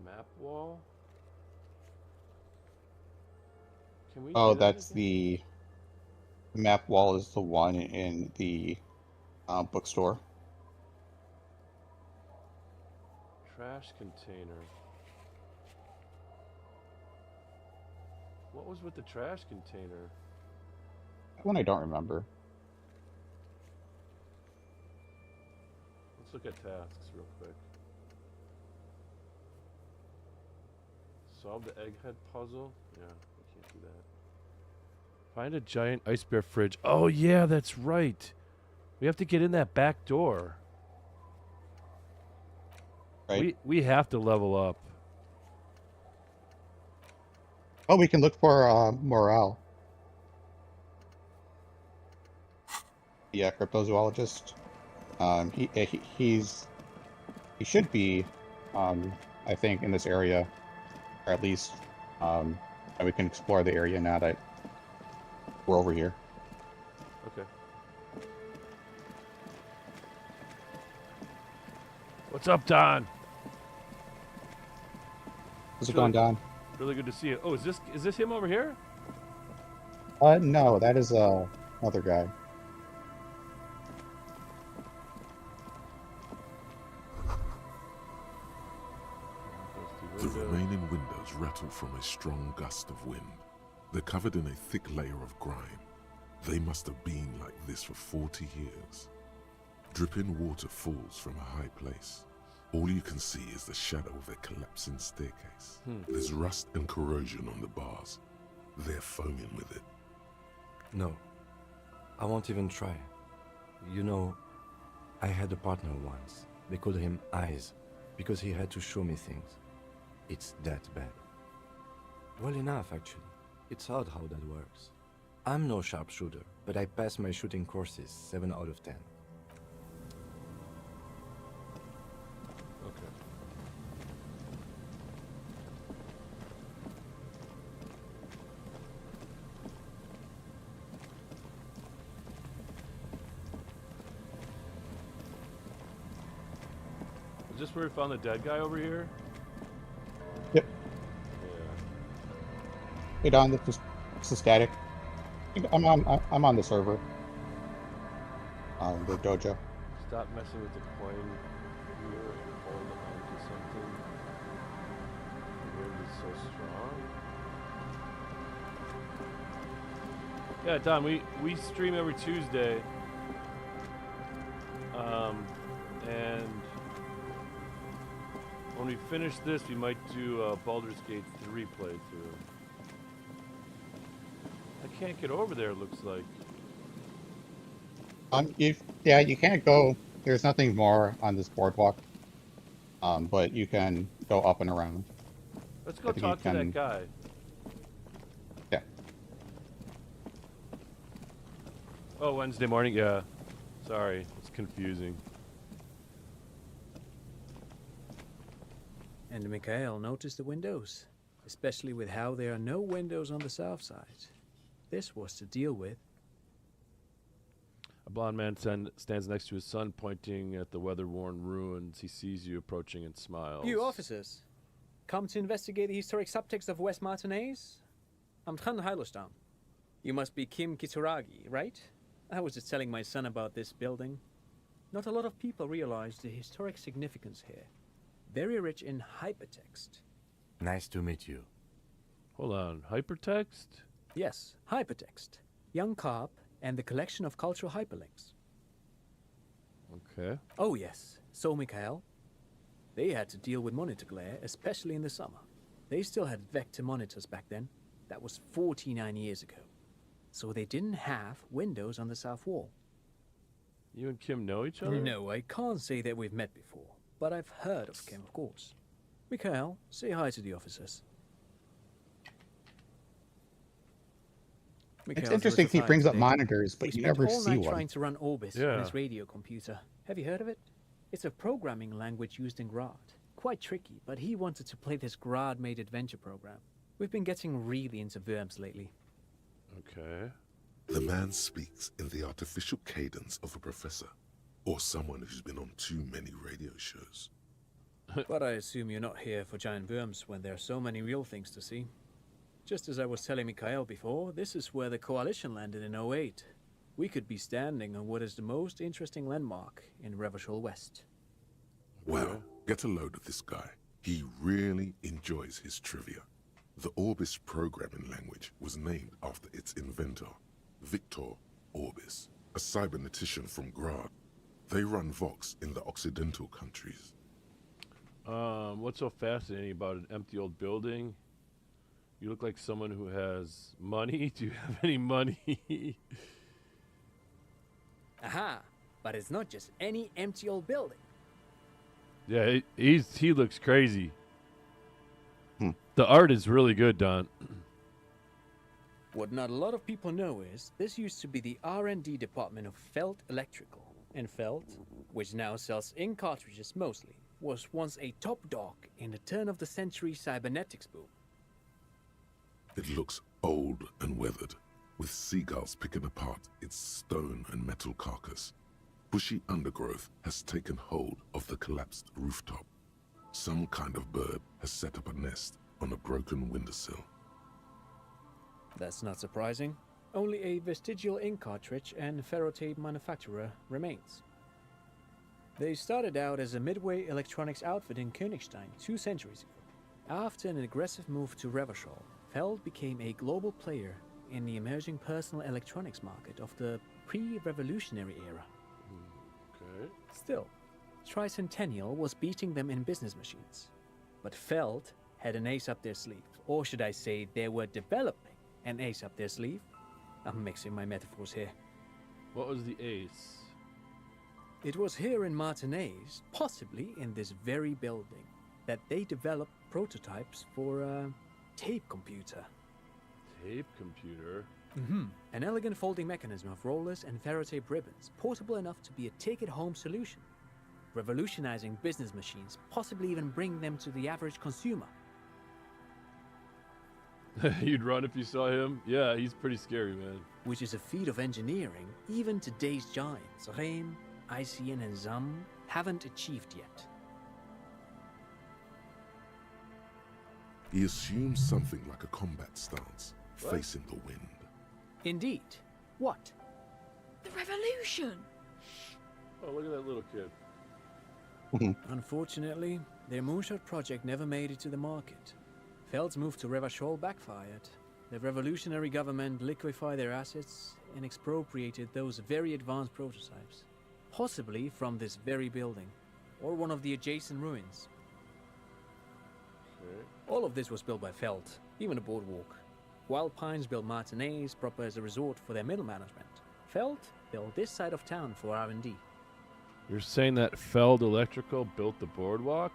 Map wall. Can we? Oh, do that that's again? the map wall is the one in the bookstore. Trash container. What was with the trash container? That one I don't remember. Let's look at tasks real quick. Solve the egghead puzzle? Yeah, we can't do that. Find a giant ice bear fridge. Oh yeah, that's right. We have to get in that back door. Right. We have to level up. Oh, we can look for morale. Yeah, cryptozoologist. He should be, I think, in this area, or at least, and we can explore the area now that we're over here. Okay. What's up, Don? How's it going, Don? Really good to see you. Oh, is this him over here? No, that is another guy. The remaining windows rattle from a strong gust of wind. They're covered in a thick layer of grime. They must have been like this for 40 years. Dripping water falls from a high place. All you can see is the shadow of a collapsing staircase. There's rust and corrosion on the bars. They're foaming with it. No, I won't even try. You know, I had a partner once. They called him Eyes, because he had to show me things. It's that bad. Well enough, actually. It's odd how that works. I'm no sharpshooter, but I pass my shooting courses 7 out of 10. Okay. Is this where we found the dead guy over here? Yep. Yeah. Hey, Don, this is Static. I'm on the server. The dojo. Stop messing with the coin here and hold on to something. The wind is so strong. Yeah, Don, we stream every Tuesday. And when we finish this, we might do Baldur's Gate 3 playthrough. can't get over there, it looks like. You can't go. There's nothing more on this boardwalk. But you can go up and around. Let's go I think you talk to that can- guy. Yeah. Oh, Wednesday morning? Yeah. Sorry, it's confusing. And Mikhail noticed the windows, especially with how there are no windows on the south side. This was to deal with. A blond man stands next to his son, pointing at the weather-worn ruins. He sees you approaching and smiles. You officers, come to investigate the historic subtext of West Martinez? I'm Tran Heilostam. You must be Kim Kitsuragi, right? I was just telling my son about this building. Not a lot of people realize the historic significance here. Very rich in hypertext. Nice to meet you. Hold on, hypertext? Yes, hypertext. Young Carp and the collection of cultural hyperlinks. Okay. Oh yes, so Mikhail. They had to deal with monitor glare, especially in the summer. They still had vector monitors back then. That was 49 years ago. So they didn't have windows on the south wall. You and Kim know each other? No, I can't say that we've met before, but I've heard of Kim, of course. Mikhail, say hi to the officers. It's Mikhail's interesting he retired brings up today. monitors, but He you spent never all see night one. trying to run Orbis Yeah. on his radio computer. Have you heard of it? It's a programming language used in Grad. Quite tricky, but he wanted to play this Grad-made adventure program. We've been getting really into Worms lately. Okay. The man speaks in the artificial cadence of a professor, or someone who's been on too many radio shows. But I assume you're not here for giant worms when there are so many real things to see. Just as I was telling Mikhail before, this is where the Coalition landed in '08. We could be standing on what is the most interesting landmark in Revachol West. Well, get a load of this guy. He really enjoys his trivia. The Orbis programming language was named after its inventor, Victor Orbis, a cybernetician from Grad. They run Vox in the Occidental countries. What's so fascinating about an empty old building? You look like someone who has money. Do you have any money? Aha! But it's not just any empty old building. Yeah, he looks crazy. The art is really good, Don. What not a lot of people know is this used to be the R&D department of Felt Electrical. And Felt, which now sells ink cartridges mostly, was once a top dog in the turn-of-the-century cybernetics boom. It looks old and weathered, with seagulls picking apart its stone and metal carcass. Bushy undergrowth has taken hold of the collapsed rooftop. Some kind of bird has set up a nest on a broken windowsill. That's not surprising. Only a vestigial ink cartridge and ferrotape manufacturer remains. They started out as a midway electronics outfit in Königstein 2 centuries ago. After an aggressive move to Revachol, Feld became a global player in the emerging personal electronics market of the pre-revolutionary era. Okay. Still, Tricentennial was beating them in business machines. But Feld had an ace up their sleeve. Or should I say, they were developing an ace up their sleeve? I'm mixing my metaphors here. What was the ace? It was here in Martinez, possibly in this very building, that they developed prototypes for a tape computer. Tape computer? An elegant folding mechanism of rollers and ferrotape ribbons, portable enough to be a take-it-home solution. Revolutionizing business machines, possibly even bring them to the average consumer. You'd run if you saw him? Yeah, he's pretty scary, man. Which is a feat of engineering even today's giants, Rehm, ICN and ZAM, haven't achieved yet. He assumes something like a combat stance, facing the wind. Indeed. What? The revolution! Oh, look at that little kid. Unfortunately, their moonshot project never made it to the market. Feld's move to Revachol backfired. The revolutionary government liquefied their assets and expropriated those very advanced prototypes. Possibly from this very building, or one of the adjacent ruins. Okay. All of this was built by Feld, even the boardwalk. Wild Pines built Martinez proper as a resort for their middle management. Feld built this side of town for R&D. You're saying that Feld Electrical built the boardwalk?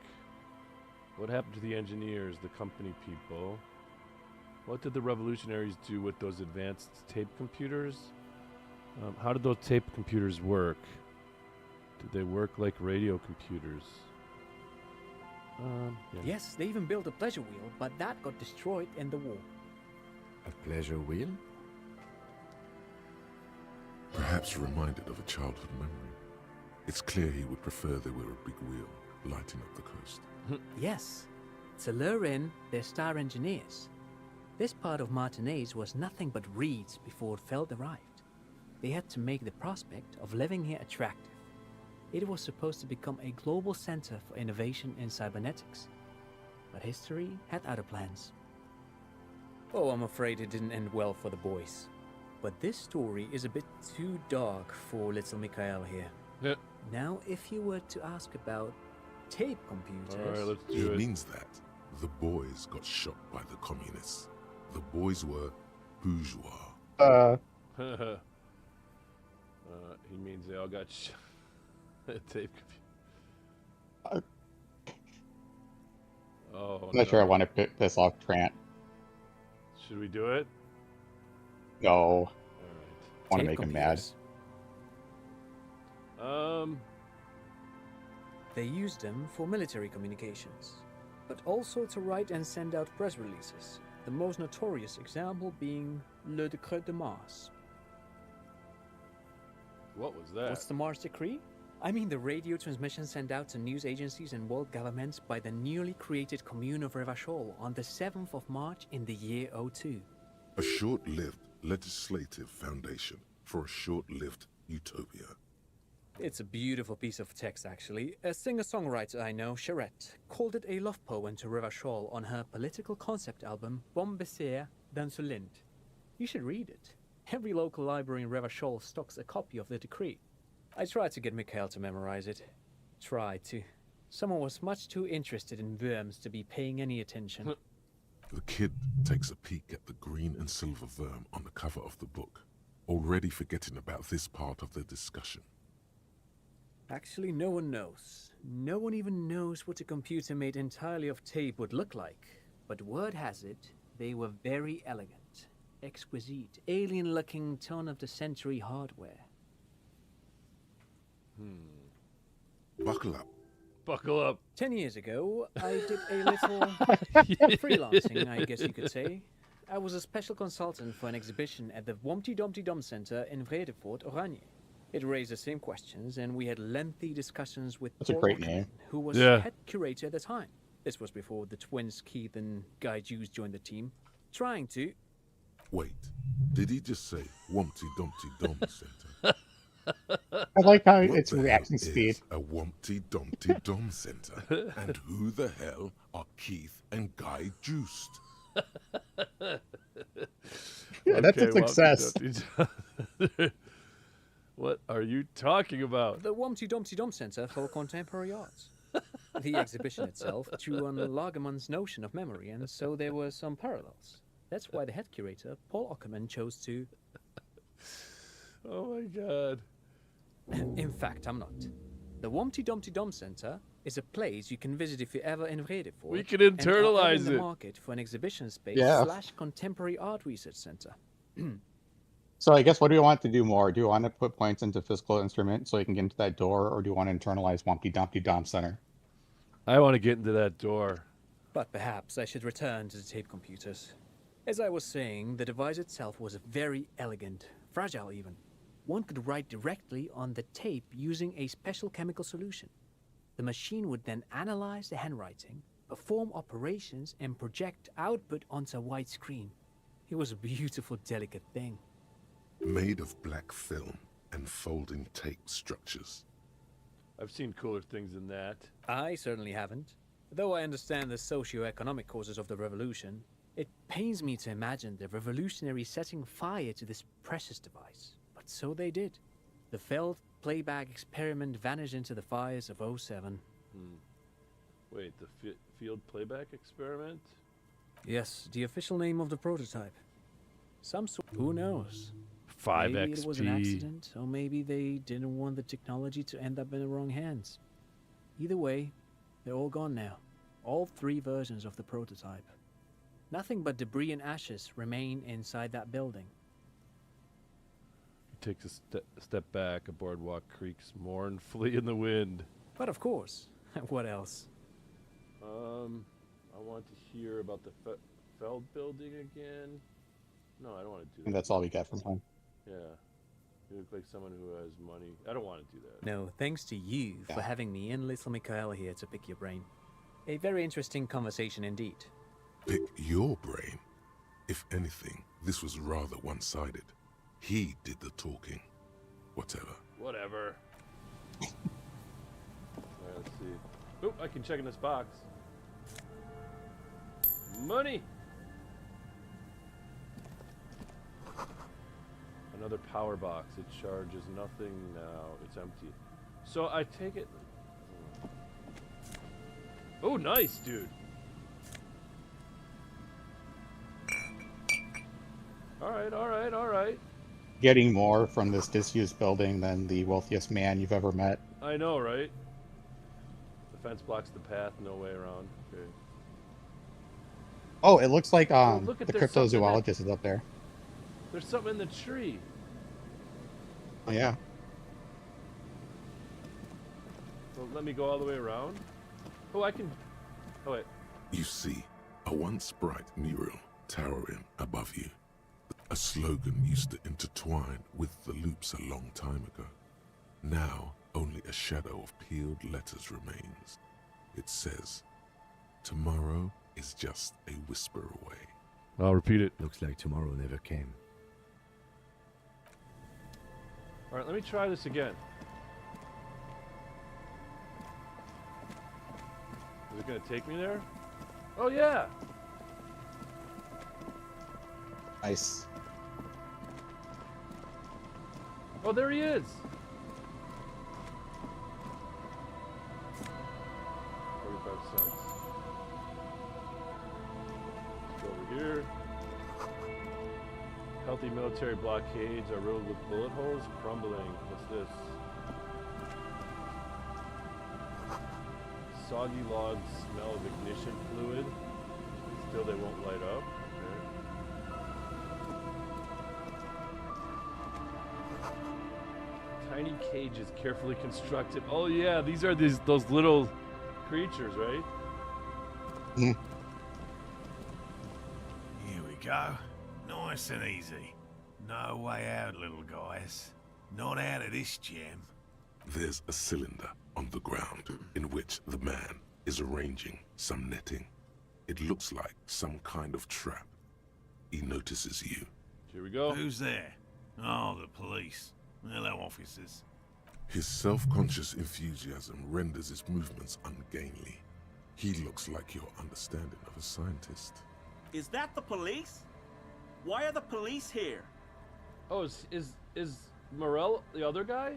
What happened to the engineers, the company people? What did the revolutionaries do with those advanced tape computers? How did those tape computers work? Did they work like radio computers? Yeah. Yes, they even built a pleasure wheel, but that got destroyed in the war. A pleasure wheel? Perhaps reminded of a childhood memory. It's clear he would prefer they were a big wheel, lighting up the coast. Yes, to lure in their star engineers. This part of Martinez was nothing but reeds before Feld arrived. They had to make the prospect of living here attractive. It was supposed to become a global center for innovation in cybernetics. But history had other plans. Oh, I'm afraid it didn't end well for the boys. But this story is a bit too dark for little Mikhail here. Yeah. Now, if you were to ask about tape computers... Alright, let's He do it. means that the boys got shot by the communists. The boys were bourgeois. He means they all got shot. Tape computer. Oh, I'm not sure I want to piss off Trant. Should we do it? No. Alright. I want to Tape make him mad. computers. They used them for military communications, but also to write and send out press releases, the most notorious example being Le Décret de Mars. What was that? What's the Mars Decree? I mean the radio transmission sent out to news agencies and world governments by the newly created Commune of Revachol on the 7th of March in the year 02. A short-lived legislative foundation for a short-lived utopia. It's a beautiful piece of text, actually. A singer-songwriter I know, Charette, called it a love poem to Revachol on her political concept album, Bon Baiser dans ce Lind. You should read it. Every local library in Revachol stocks a copy of the decree. I tried to get Mikhail to memorize it. Tried to. Someone was much too interested in worms to be paying any attention. The kid takes a peek at the green and silver worm on the cover of the book, already forgetting about this part of the discussion. Actually, no one knows. No one even knows what a computer made entirely of tape would look like. But word has it, they were very elegant, exquisite, alien-looking turn-of-the-century hardware. Buckle up. Buckle up. 10 years ago, I did a little freelancing, I guess you could say. I was a special consultant for an exhibition at the Humpty Dumpty Dum Center in Vredefort, Oranje. It raised the same questions, and we had lengthy discussions with That's a Paul great Ackerman, name. who was Yeah. head curator at the time. This was before the twins Keith and Guy Jews joined the team, trying to... Wait, did he just say Wumpty Dumpty Dum Center? I like how What it's the hell reaction speed. is a Wumpty Dumpty Dum Center? And who the hell are Keith and Guy Juiced? Yeah, that's a Okay, well, success. What are you talking about? The Humpty Dumpty Dum Center for Contemporary Arts. The exhibition itself drew on Lagerman's notion of memory, and so there were some parallels. That's why the head curator, Paul Ackerman, chose to... Oh my god. In fact, I'm not. The Humpty Dumpty Dum Center is a place you can visit if you're ever in Vredefort. We can and are ever internalize in the it. market for an exhibition space Yeah. / contemporary art research center. So I guess what do you want to do more? Do you want to put points into physical instrument so you can get into that door, or do you want to internalize Wumpty Dumpty Dom Center? I want to get into that door. But perhaps I should return to the tape computers. As I was saying, the device itself was very elegant, fragile even. One could write directly on the tape using a special chemical solution. The machine would then analyze the handwriting, perform operations, and project output onto a white screen. It was a beautiful, delicate thing. Made of black film and folding tape structures. I've seen cooler things than that. I certainly haven't. Though I understand the socio-economic causes of the revolution, it pains me to imagine the revolutionaries setting fire to this precious device. But so they did. The failed playback experiment vanished into the fires of 07. Wait, the field playback experiment? Yes, the official name of the prototype. Some sort. Who knows? 5 Maybe XP. it was an accident, or maybe they didn't want the technology to end up in the wrong hands. Either way, they're all gone now. All 3 versions of the prototype. Nothing but debris and ashes remain inside that building. He takes a step back. A boardwalk creaks mournfully in the wind. But of course, what else? I want to hear about the Feld building again. No, I don't want to do that. And that's all we get from him. Yeah. You look like someone who has money. I don't want to do that. No, thanks to you for having me and little Mikael here to pick your brain. A very interesting conversation indeed. Pick your brain. If anything, this was rather one-sided. He did the talking. Whatever. Whatever. Alright, let's see. Oh, I can check in this box. Money! Another power box. It charges nothing now. It's empty. So I take it... Oh, nice, dude. Alright, alright, alright. Getting more from this disused building than the wealthiest man you've ever met. I know, right? The fence blocks the path, no way around. Okay. Oh, it looks like look at the this, something cryptozoologist is up there. There's something in the tree. Oh yeah. Well, let me go all the way around. Oh, I can... Oh, wait. You see a once bright mural towering above you. A slogan used to intertwine with the loops a long time ago. Now, only a shadow of peeled letters remains. It says, "Tomorrow is just a whisper away." I'll repeat it. Looks like tomorrow never came. All right, let me try this again. Is it going to take me there? Oh, yeah. Nice. Oh, there he is. 45 cents. Let's go over here. Healthy military blockades are riddled with bullet holes crumbling. What's this? Soggy logs smell of ignition fluid. Still they won't light up. Okay. Tiny cages carefully constructed. Oh yeah, these are those little creatures, right? Mm. Here we go. Nice and easy. No way out, little guys. Not out of this jam. There's a cylinder on the ground in which the man is arranging some netting. It looks like some kind of trap. He notices you. Here we go. Who's there? Oh, the police. Hello, officers. His self-conscious enthusiasm renders his movements ungainly. He looks like your understanding of a scientist. Is that the police? Why are the police here? Oh, is Morell the other guy?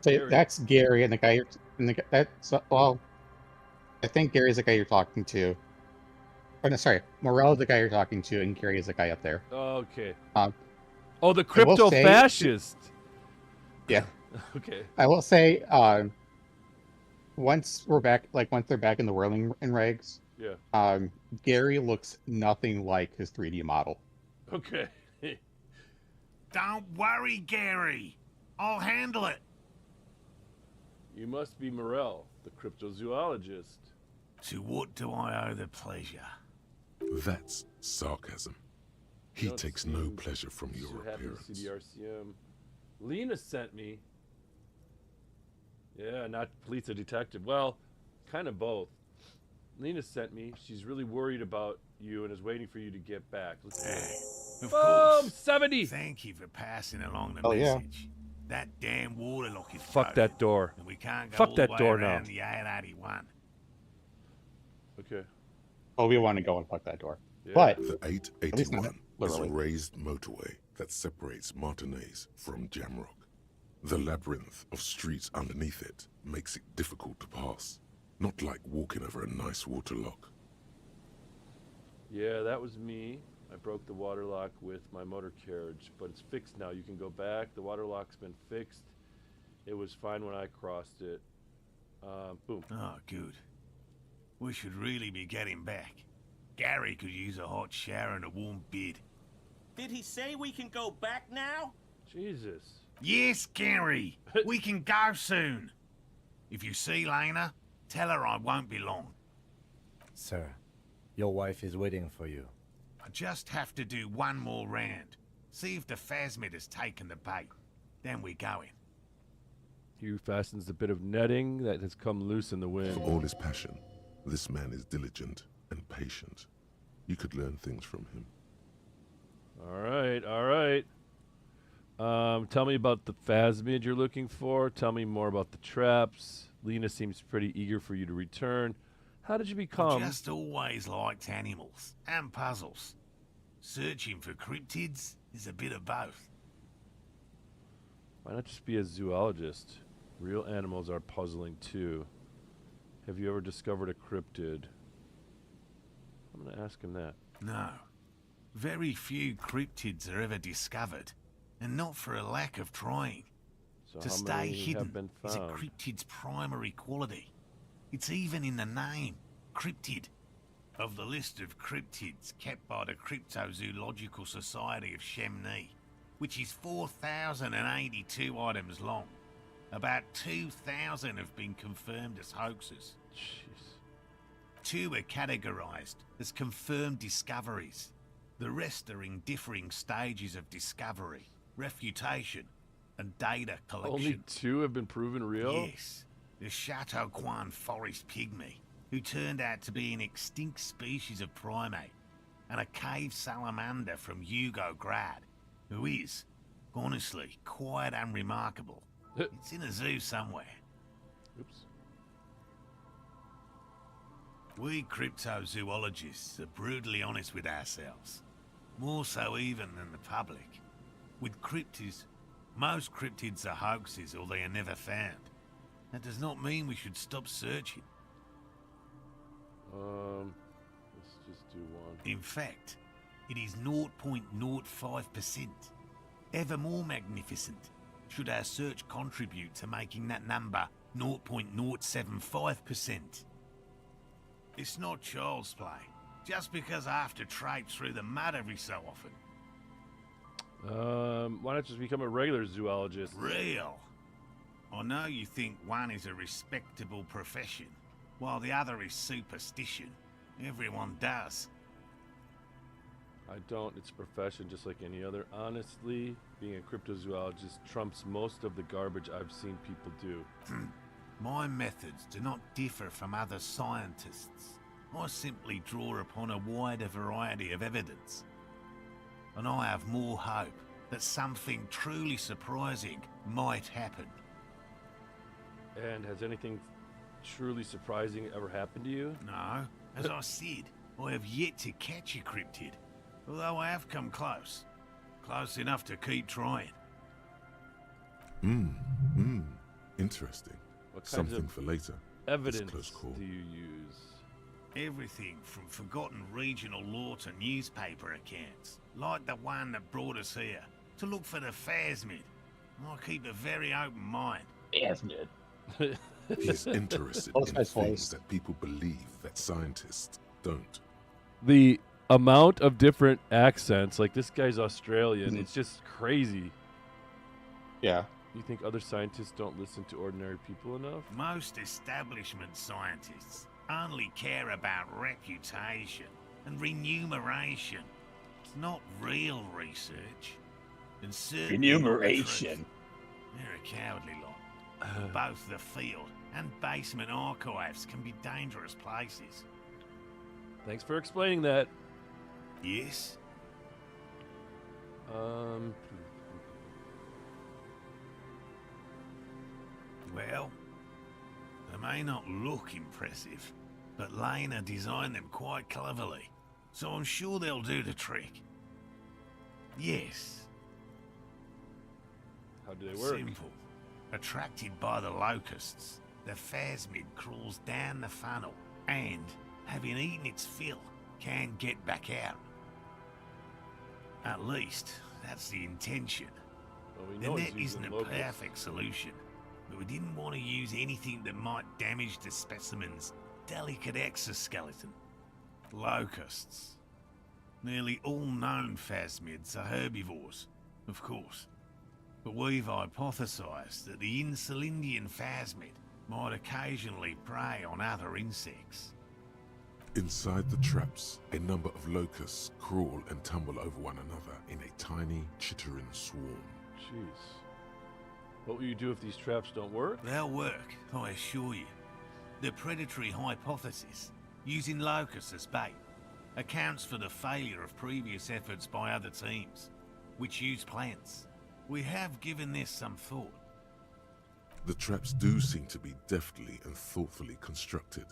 So Gary. that's Gary and the guy you're, that's well, I think Gary's the guy you're talking to. Oh no, sorry, Morell is the guy you're talking to, and Gary is the guy up there. Okay. Oh, the crypto fascist. Yeah. Okay. I will say, once they're back in the whirling in regs, yeah. Gary looks nothing like his 3D model. Okay. Don't worry, Gary. I'll handle it. You must be Morell, the cryptozoologist. To what do I owe the pleasure? That's sarcasm. He takes no pleasure from your appearance. CDRCM. Lena sent me. Yeah, not police or detective. Well, kind of both. Lena sent me. She's really worried about you and is waiting for you to get back. Let's see. Of Boom! course. 70! Thank you for passing along the Oh, yeah. message. That damn water lock is Fuck broken, that door. and we can't go Fuck all that the way door now. around the 881. Okay. Oh, we want to go and fuck that door. Yeah. But The least 881 not is a literally. raised motorway that separates Martinez from Jamrock. The labyrinth of streets underneath it makes it difficult to pass, not like walking over a nice water lock. Yeah, that was me. I broke the water lock with my motor carriage, but it's fixed now. You can go back. The water lock's been fixed. It was fine when I crossed it. Boom. Oh, good. We should really be getting back. Gary could use a hot shower and a warm bed. Did he say we can go back now? Jesus. Yes, Gary. We can go soon. If you see Lena, tell her I won't be long. Sir, your wife is waiting for you. I just have to do one more round. See if the phasmid has taken the bait. Then we're going. Hugh fastens the bit of netting that has come loose in the wind. For all his passion, this man is diligent and patient. You could learn things from him. All right, all right. Tell me about the phasmid you're looking for. Tell me more about the traps. Lena seems pretty eager for you to return. How did you become... I just always liked animals and puzzles. Searching for cryptids is a bit of both. Why not just be a zoologist? Real animals are puzzling too. Have you ever discovered a cryptid? I'm going to ask him that. No. Very few cryptids are ever discovered, and not for a lack of trying. So To how stay many hidden have been is a found? cryptid's primary quality. It's even in the name, cryptid. Of the list of cryptids kept by the Cryptozoological Society of Chemney, which is 4,082 items long, about 2,000 have been confirmed as hoaxes. Jeez. 2 are categorized as confirmed discoveries. The rest are in differing stages of discovery, refutation, and data collection. Only 2 have been proven real? Yes. The Chateau Quan forest pygmy, who turned out to be an extinct species of primate, and a cave salamander from Yugograd, who is, honestly, quite unremarkable. It's in a zoo somewhere. Oops. We cryptozoologists are brutally honest with ourselves. More so even than the public. With cryptids, most cryptids are hoaxes or they are never found. That does not mean we should stop searching. Let's just do one. In fact, it is 0.05%. Ever more magnificent, should our search contribute to making that number 0.075%. It's not child's play, just because I have to traipse through the mud every so often. Why not just become a regular zoologist? Real. I know you think one is a respectable profession, while the other is superstition. Everyone does. I don't. It's a profession just like any other. Honestly, being a cryptozoologist trumps most of the garbage I've seen people do. My methods do not differ from other scientists. I simply draw upon a wider variety of evidence. And I have more hope that something truly surprising might happen. And has anything truly surprising ever happened to you? No. As I said, I have yet to catch a cryptid. Although I have come close. Close enough to keep trying. Interesting. What kinds Something of for later. evidence Close call. do you use? Everything from forgotten regional lore to newspaper accounts, like the one that brought us here, to look for the phasmid. I keep a very open mind. Phasmid. He's interested That's in my things voice. that people believe that scientists don't. The amount of different accents, like this guy's Australian, it's just crazy. Yeah. You think other scientists don't listen to ordinary people enough? Most establishment scientists only care about reputation and remuneration. It's not real research. And certainly not the Remuneration. truth. They're a cowardly lot. Both the field and basement archives can be dangerous places. Thanks for explaining that. Yes? Well, they may not look impressive, but Lena designed them quite cleverly, so I'm sure they'll do the trick. Yes. How do they work? Simple. Attracted by the locusts, the phasmid crawls down the funnel and, having eaten its fill, can get back out. At least, that's the intention. Well, we The know net he's using isn't a locusts. perfect solution, but we didn't want to use anything that might damage the specimen's delicate exoskeleton. Locusts. Nearly all known phasmids are herbivores, of course. But we've hypothesized that the Insulindian phasmid might occasionally prey on other insects. Inside the traps, a number of locusts crawl and tumble over one another in a tiny, chittering swarm. Jeez. What will you do if these traps don't work? They'll work, I assure you. The predatory hypothesis, using locusts as bait, accounts for the failure of previous efforts by other teams, which use plants. We have given this some thought. The traps do seem to be deftly and thoughtfully constructed.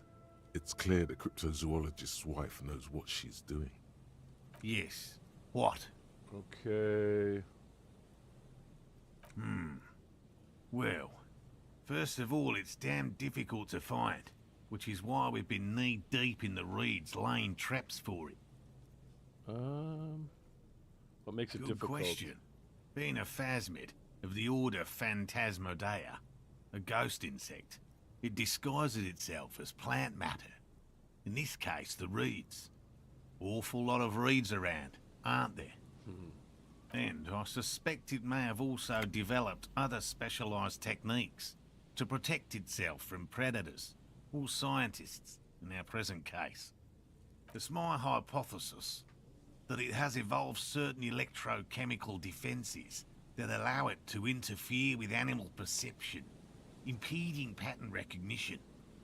It's clear the cryptozoologist's wife knows what she's doing. Yes. What? Okay. Well, first of all, it's damn difficult to find, which is why we've been knee-deep in the reeds laying traps for it. What makes it Good difficult? question. Being a phasmid of the order Phantasmodea, a ghost insect, it disguises itself as plant matter. In this case, the reeds. Awful lot of reeds around, aren't there? And I suspect it may have also developed other specialized techniques to protect itself from predators or scientists in our present case. It's my hypothesis that it has evolved certain electrochemical defenses that allow it to interfere with animal perception, impeding pattern recognition,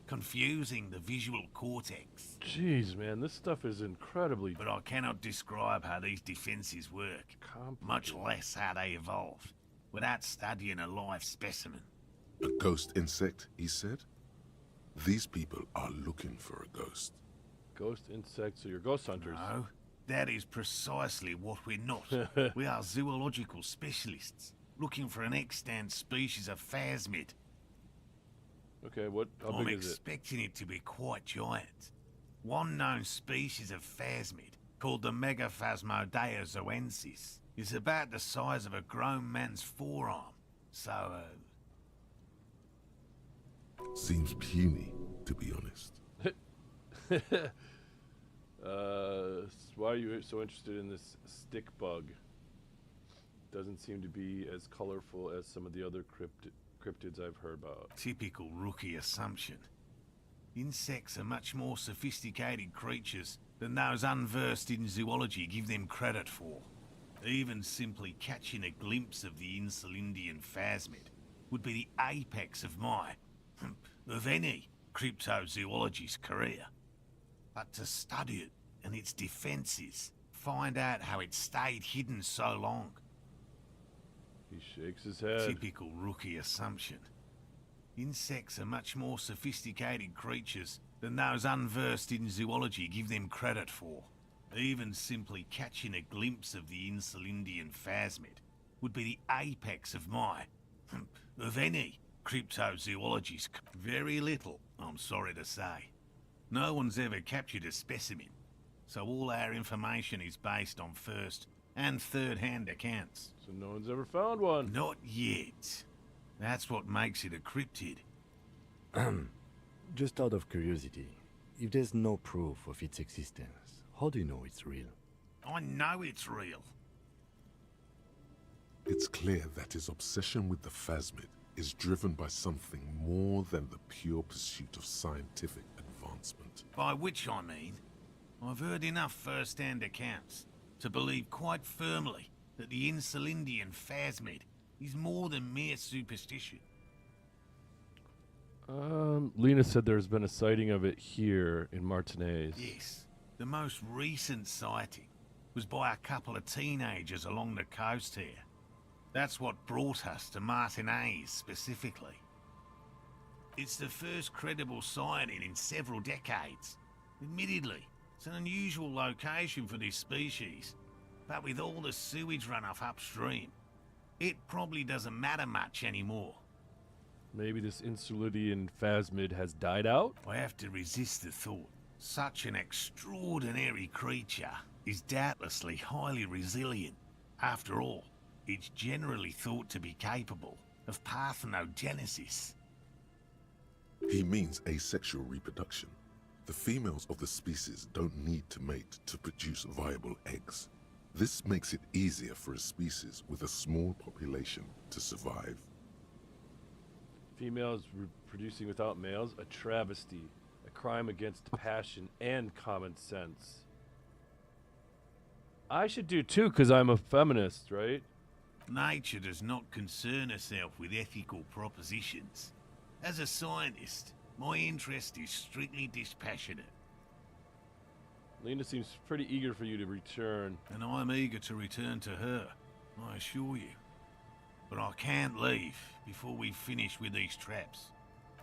confusing the visual cortex. Jeez, man, this stuff is incredibly But I cannot describe how these defenses work, much less how they evolved, without studying a live specimen. A ghost insect, he said? These people are looking for a ghost. Ghost insects, so you're ghost hunters. No, that is precisely what we're not. We are zoological specialists, looking for an extant species of phasmid. Okay, how I'm big is it? expecting it to be quite giant. One known species of phasmid, called the Megaphasmodea zoensis, is about the size of a grown man's forearm. So, Seems puny, to be honest. Why are you so interested in this stick bug? Doesn't seem to be as colorful as some of the other cryptids I've heard about. typical rookie assumption. Insects are much more sophisticated creatures than those unversed in zoology give them credit for. Even simply catching a glimpse of the Insulindian phasmid would be the apex of my, of any cryptozoologist's career. But to study it and its defenses, find out how it stayed hidden so long. He shakes his head. Typical rookie assumption. Insects are much more sophisticated creatures than those unversed in zoology give them credit for. Even simply catching a glimpse of the Insulindian phasmid would be the apex of my, of any cryptozoologist's. Very little, I'm sorry to say. No one's ever captured a specimen, so all our information is based on first and third-hand accounts. So no one's ever found one. Not yet. That's what makes it a cryptid. Just out of curiosity, if there's no proof of its existence, how do you know it's real? I know it's real. It's clear that his obsession with the phasmid is driven by something more than the pure pursuit of scientific advancement. By which I mean, I've heard enough first-hand accounts to believe quite firmly that the Insulindian phasmid is more than mere superstition. Lena said there's been a sighting of it here in Martinez. Yes, the most recent sighting was by a couple of teenagers along the coast here. That's what brought us to Martinez specifically. It's the first credible sighting in several decades. Admittedly, it's an unusual location for this species, but with all the sewage runoff upstream, it probably doesn't matter much anymore. Maybe this Insulindian phasmid has died out? I have to resist the thought. Such an extraordinary creature is doubtlessly highly resilient. After all, it's generally thought to be capable of parthenogenesis. He means asexual reproduction. The females of the species don't need to mate to produce viable eggs. This makes it easier for a species with a small population to survive. Females reproducing without males, a travesty, a crime against passion and common sense. I should do too, because I'm a feminist, right? Nature does not concern herself with ethical propositions. As a scientist, my interest is strictly dispassionate. Lena seems pretty eager for you to return. And I'm eager to return to her, I assure you. But I can't leave before we finish with these traps.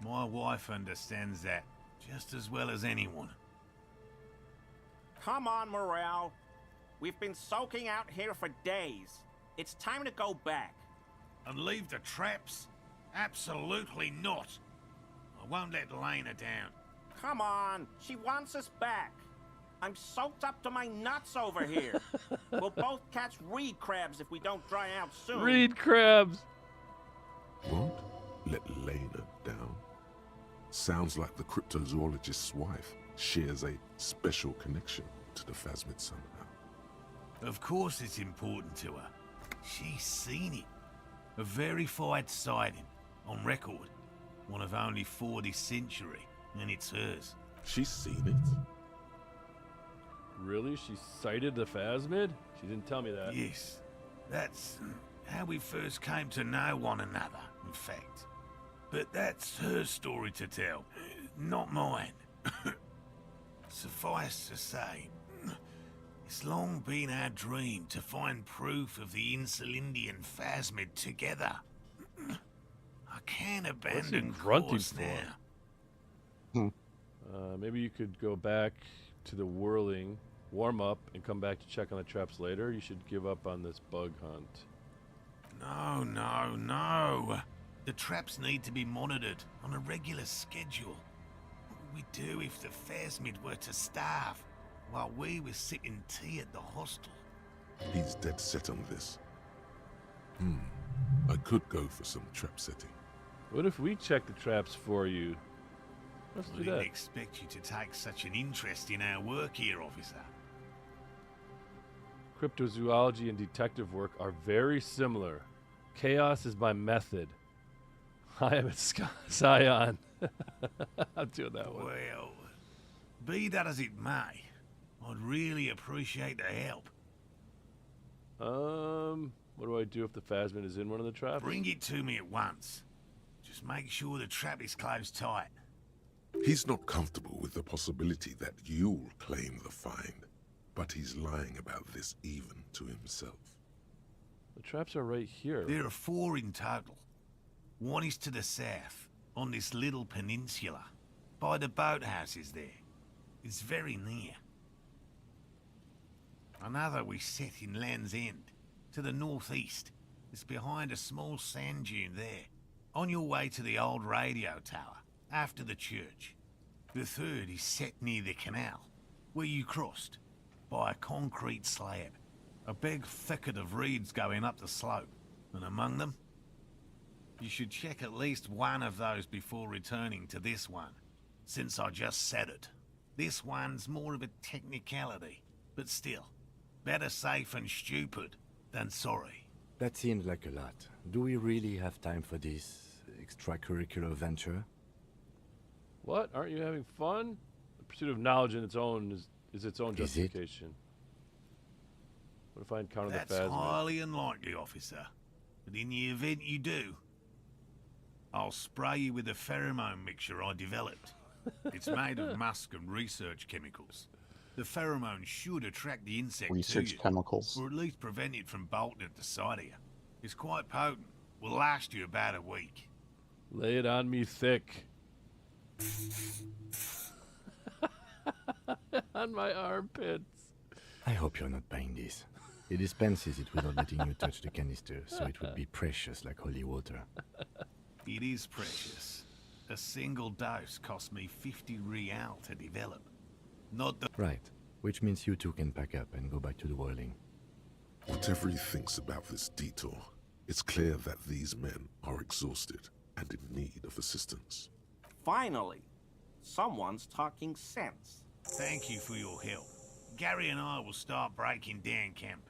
My wife understands that just as well as anyone. Come on, Morale. We've been soaking out here for days. It's time to go back. And leave the traps? Absolutely not. I won't let Lena down. Come on, she wants us back. I'm soaked up to my nuts over here. We'll both catch reed crabs if we don't dry out soon. Reed crabs! Won't let Lena down? Sounds like the cryptozoologist's wife shares a special connection to the Phasmid somehow. Of course it's important to her. She's seen it. A verified sighting, on record. One of only 4 this century, and it's hers. She's seen it? Really? She sighted the Phasmid? She didn't tell me that. Yes. That's how we first came to know one another, in fact. But that's her story to tell, not mine. Suffice to say, it's long been our dream to find proof of the Insulindian Phasmid together. I can't abandon course now. Maybe you could go back to the whirling, warm up, and come back to check on the traps later. You should give up on this bug hunt. No. The traps need to be monitored on a regular schedule. What would we do if the Phasmid were to starve while we were sipping tea at the hostel? He's dead set on this. I could go for some trap setting. What if we check the traps for you? Let's I do didn't that. expect you to take such an interest in our work here, officer. Cryptozoology and detective work are very similar. Chaos is my method. I am a scion. I'm doing that one. Well, be that as it may, I'd really appreciate the help. What do I do if the Phasmid is in one of the traps? Bring it to me at once. Just make sure the trap is closed tight. He's not comfortable with the possibility that you'll claim the find, but he's lying about this even to himself. The traps are right here. There are 4 in total. One is to the south, on this little peninsula, by the boathouses there. It's very near. Another we set in Land's End, to the northeast. It's behind a small sand dune there, on your way to the old radio tower, after the church. The third is set near the canal, where you crossed, by a concrete slab. A big thicket of reeds going up the slope, and among them, you should check at least one of those before returning to this one, since I just said it. This one's more of a technicality, but still, better safe and stupid than sorry. That seems like a lot. Do we really have time for this extracurricular venture? What? Aren't you having fun? The pursuit of knowledge in its own is its own Is it? justification. What if I encounter That's the Phasmid? highly unlikely, officer. But in the event you do, I'll spray you with a pheromone mixture I developed. It's made of musk and research chemicals. The pheromone should attract the insect Research to you, chemicals. or at least prevent it from bolting at the sight of you. It's quite potent. Will last you about a week. Lay it on me thick. On my armpits. I hope you're not buying this. It dispenses it without letting you touch the canister, so it would be precious like holy water. It is precious. A single dose cost me 50 real to develop. Not the... Right. Which means you two can pack up and go back to the whirling. Whatever he thinks about this detour, it's clear that these men are exhausted and in need of assistance. Finally, someone's talking sense. Thank you for your help. Gary and I will start breaking down camp.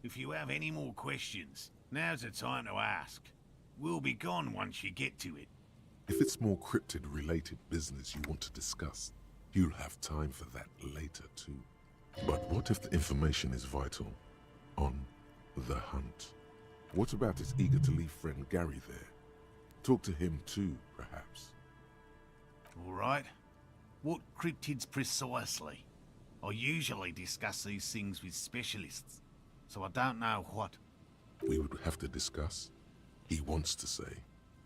If you have any more questions, now's the time to ask. We'll be gone once you get to it. If it's more cryptid-related business you want to discuss, you'll have time for that later too. But what if the information is vital? On the hunt. What about his eager-to-leave friend Gary there? Talk to him too, perhaps. All right. What cryptids precisely? I usually discuss these things with specialists, so I don't know what. We would have to discuss. He wants to say,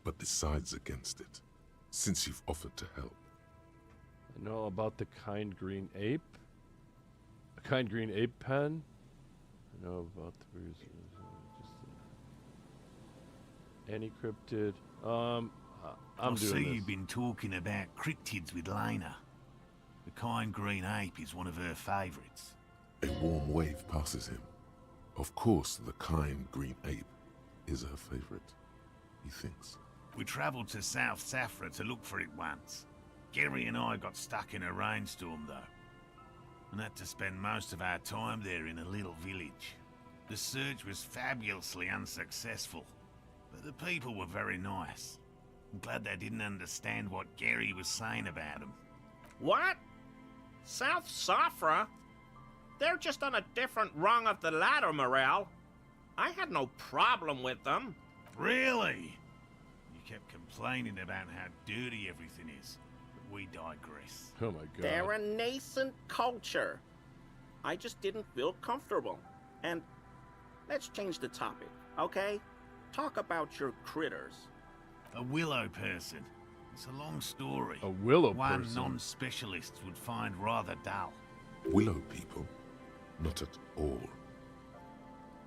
but decides against it, since you've offered to help. I know about the kind green ape. A kind green ape pen. I know about the any cryptid. I'm I doing see this. you've been talking about cryptids with Lena. The kind green ape is one of her favorites. A warm wave passes him. Of course, the kind green ape is her favorite, he thinks. We travelled to South Safra to look for it once. Gary and I got stuck in a rainstorm though, and had to spend most of our time there in a little village. The search was fabulously unsuccessful, but the people were very nice. I'm glad they didn't understand what Gary was saying about them. What? South Safra? They're just on a different rung of the ladder, Morale. I had no problem with them. Really? You kept complaining about how dirty everything is, but we digress. Oh my god. They're a nascent culture. I just didn't feel comfortable. And let's change the topic, okay? Talk about your critters. A willow person. It's a long story. A willow One person? non-specialist would find rather dull. Willow people? Not at all.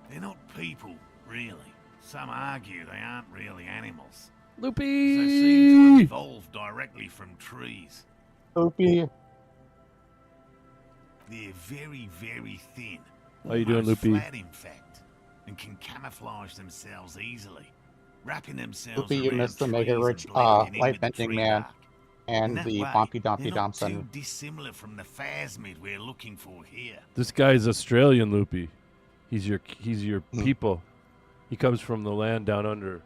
They're not people, really. Some argue they aren't really animals. Loopy! They seem to have evolved directly from trees. Loopy. They're very, very thin. How you doing, almost Loopy? flat, in fact, and can camouflage themselves easily, wrapping themselves Loopy, you around missed the trees Mega and Rich blending in Light with the Bending tree Man bark. and that the way, Bompy Dompy they're not too Dompson. dissimilar from the phasmid we're looking for here. This guy's Australian, Loopy. He's your Hmm. people. He comes from the land down under.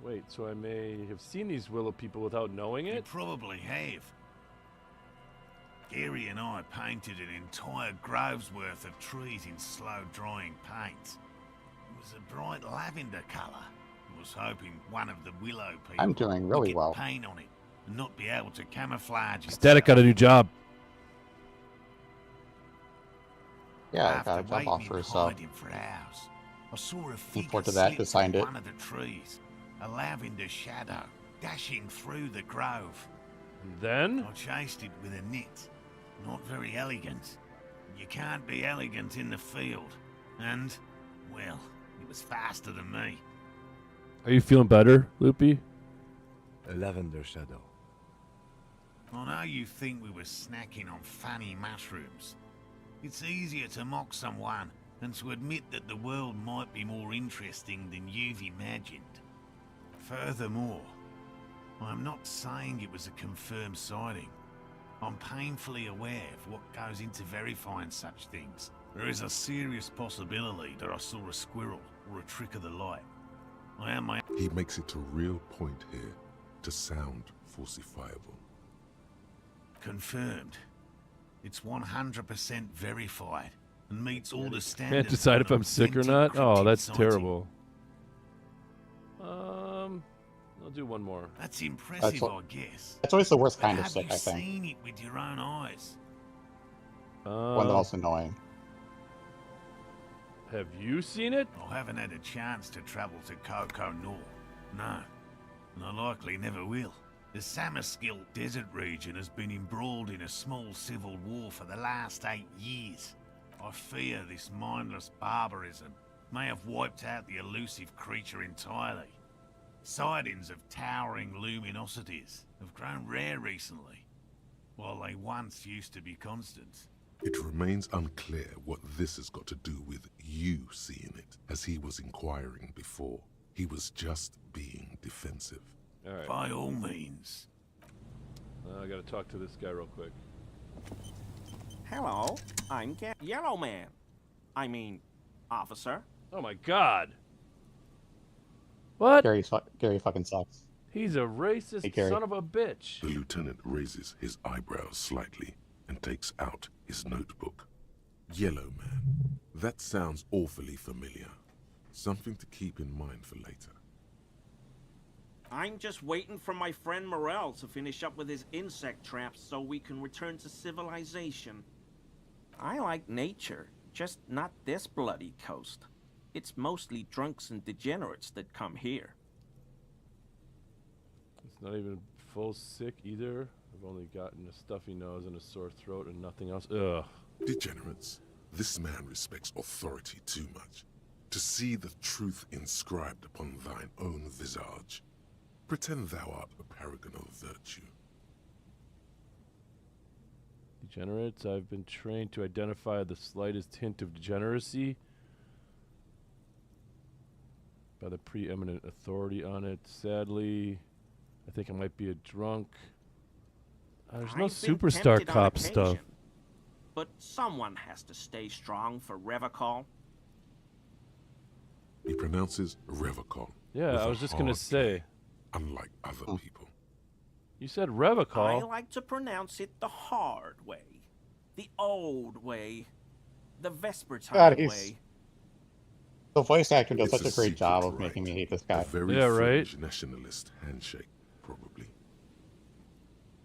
Wait, so I may have seen these willow people without knowing You it? probably have. Gary and I painted an entire grove's worth of trees in slow-drying paint. It was a bright lavender colour. I was hoping one of the willow people I'm doing would really get well. paint on it and not be able to camouflage Static got a new job. Yeah, I After got a job waiting offer, and so hiding for hours, I saw a figure forward to that, slip designed from it. one of the trees, a lavender shadow dashing through the grove. And then? I chased it with a net. Not very elegant. You can't be elegant in the field. And, well, it was faster than me. Are you feeling better, Loopy? A lavender shadow. I know you think we were snacking on funny mushrooms. It's easier to mock someone than to admit that the world might be more interesting than you've imagined. Furthermore, I'm not saying it was a confirmed sighting. I'm painfully aware of what goes into verifying such things. There is a serious possibility that I saw a squirrel or a trick of the light. I am my... He makes it a real point here to sound falsifiable. Confirmed. It's 100% verified and meets all the standards. Can't decide if of an I'm sick or authentic not? Oh, cryptid that's sighting. terrible. I'll do one more. That's impressive, what- I guess. That's always the worst But kind of have sick, you I think. seen it with your own eyes? One of the most annoying. Have you seen it? I haven't had a chance to travel to Coco Nor. No. And I likely never will. The Samaskill desert region has been embroiled in a small civil war for the last 8 years. I fear this mindless barbarism may have wiped out the elusive creature entirely. Sightings of towering luminosities have grown rare recently. while they once used to be constant. It remains unclear what this has got to do with you seeing it, as he was inquiring before. He was just being defensive. All right. By all means. I gotta talk to this guy real quick. Hello, I'm Yellow Man. I mean, officer. Oh my God. What? Gary fucking sucks. He's a racist Hey, Gary. son of a bitch. The lieutenant raises his eyebrows slightly and takes out his notebook. Yellow Man. That sounds awfully familiar. Something to keep in mind for later. I'm just waiting for my friend Morel to finish up with his insect traps so we can return to civilization. I like nature, just not this bloody coast. It's mostly drunks and degenerates that come here. It's not even full sick either. I've only gotten a stuffy nose and a sore throat and nothing else. Ugh. Degenerates. This man respects authority too much. To see the truth inscribed upon thine own visage. Pretend thou art a paragon of virtue. Degenerates. I've been trained to identify the slightest hint of degeneracy by the preeminent authority on it. Sadly, I think I might be a drunk. There's no I've been superstar tempted on cop stuff. occasion, but someone has to stay strong for Revocol. He pronounces Revocol. Yeah, with I a was just gonna hard say. K, unlike other people. You said I Revocol. like to pronounce it the hard way, the old way, the Vespertine God, he's- way. The voice actor does It's such a a great secret job of right. making me hate this A guy. very Yeah, right. French nationalist handshake, probably.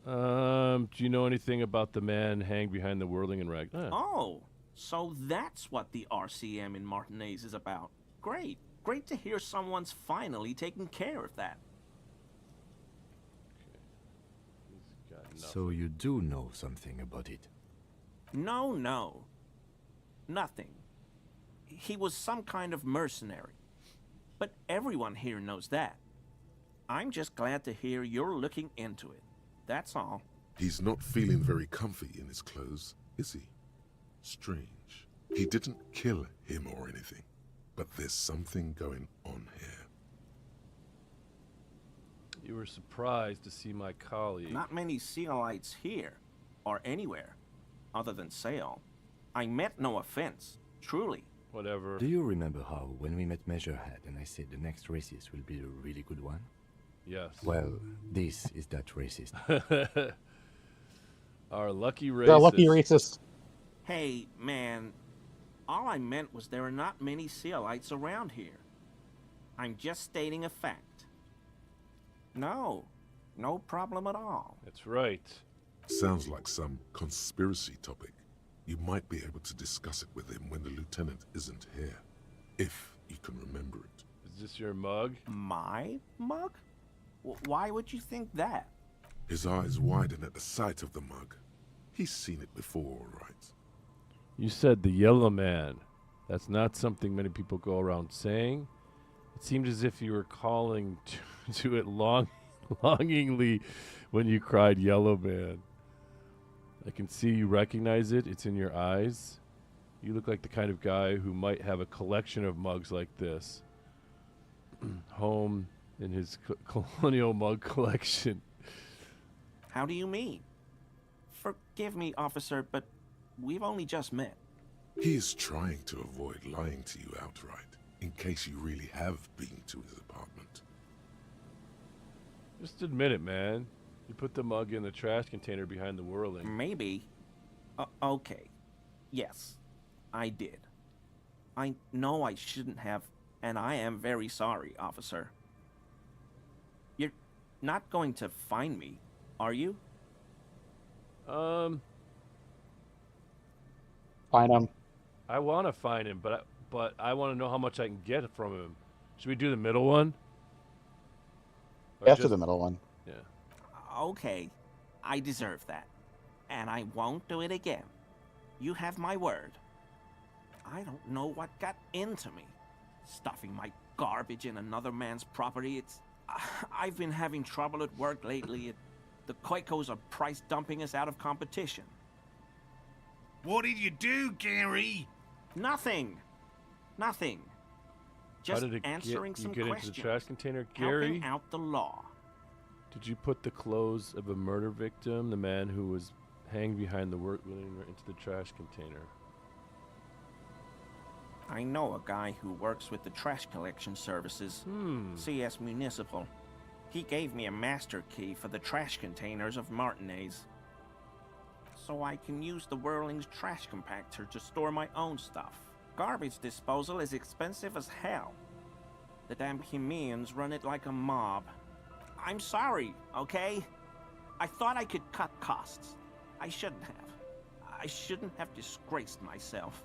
Do you know anything about the man hanged behind the whirling and rag? Oh, so that's what the RCM in Martinez is about. Great. Great to hear someone's finally taking care of that. He's got nothing. So you do know something about it. No. Nothing. He was some kind of mercenary. But everyone here knows that. I'm just glad to hear you're looking into it. That's all. He's not feeling very comfy in his clothes, is he? Strange. He didn't kill him or anything, but there's something going on here. You were surprised to see my colleague. Not many Sealites here, or anywhere, other than Sale. I meant no offense, truly. Whatever. Do you remember how, when we met Measurehead and I said the next racist will be a really good one? Yes. Well, this is that racist. Our lucky racist. You're a lucky racist. Hey, man, all I meant was there are not many Sealites around here. I'm just stating a fact. No problem at all. That's right. Sounds like some conspiracy topic. You might be able to discuss it with him when the lieutenant isn't here. If you can remember it. Is this your mug? My mug? Why would you think that? His eyes widen at the sight of the mug. He's seen it before, all right. You said the yellow man. That's not something many people go around saying. It seemed as if you were calling to it longingly when you cried yellow man. I can see you recognize it. It's in your eyes. You look like the kind of guy who might have a collection of mugs like this. Home in his colonial mug collection. How do you mean? Forgive me, officer, but we've only just met. He is trying to avoid lying to you outright, in case you really have been to his apartment. Just admit it, man. You put the mug in the trash container behind the whirling. Maybe. Okay. Yes, I did. I know I shouldn't have, and I am very sorry, officer. You're not going to find me, are you? Find him. I want to find him, but I want to know how much I can get from him. Should we do the middle one? Or After just- the middle one. Yeah. Okay, I deserve that. And I won't do it again. You have my word. I don't know what got into me. Stuffing my garbage in another man's property, I've been having trouble at work lately. The Koikos are price dumping us out of competition. What did you do, Gary? Nothing. Nothing. Just How did it answering get, some you get questions. into the trash container, Gary? Helping out the law. Did you put the clothes of a murder victim, the man who was hanged behind the work building, into the trash container? I know a guy who works with the trash collection services. CS Municipal. He gave me a master key for the trash containers of Martinez. So I can use the Whirling's trash compactor to store my own stuff. Garbage disposal is expensive as hell. The damn Hemians run it like a mob. I'm sorry, okay? I thought I could cut costs. I shouldn't have. I shouldn't have disgraced myself.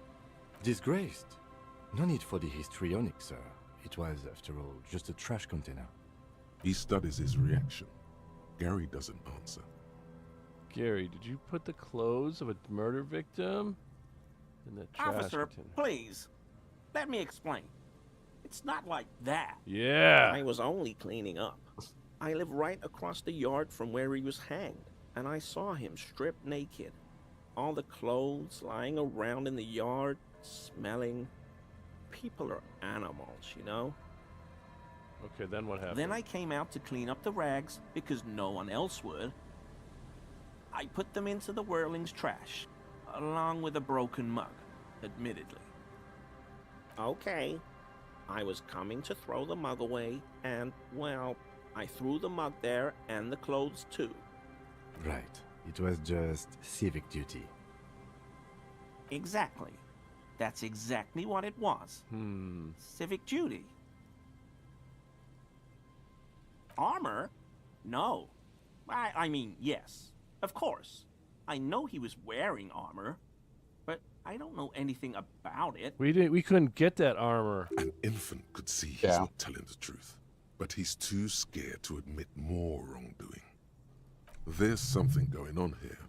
Disgraced? No need for the histrionic, sir. It was, after all, just a trash container. He studies his reaction. Gary doesn't answer. Gary, did you put the clothes of a murder victim in the trash Officer, container? please. Let me explain. It's not like that. Yeah. I was only cleaning up. I live right across the yard from where he was hanged, and I saw him stripped naked. All the clothes lying around in the yard, smelling. People are animals, you know? Okay, then what happened? Then I came out to clean up the rags because no one else would. I put them into the Whirling's trash, along with a broken mug, admittedly. Okay, I was coming to throw the mug away, and, well, I threw the mug there and the clothes too. Right. It was just civic duty. Exactly. That's exactly what it was. Civic duty. Armor? No. I mean, yes. Of course. I know he was wearing armor, but I don't know anything about it. We couldn't get that armor. An infant could see he's not telling the truth, but he's too scared to admit more wrongdoing. There's something going on here.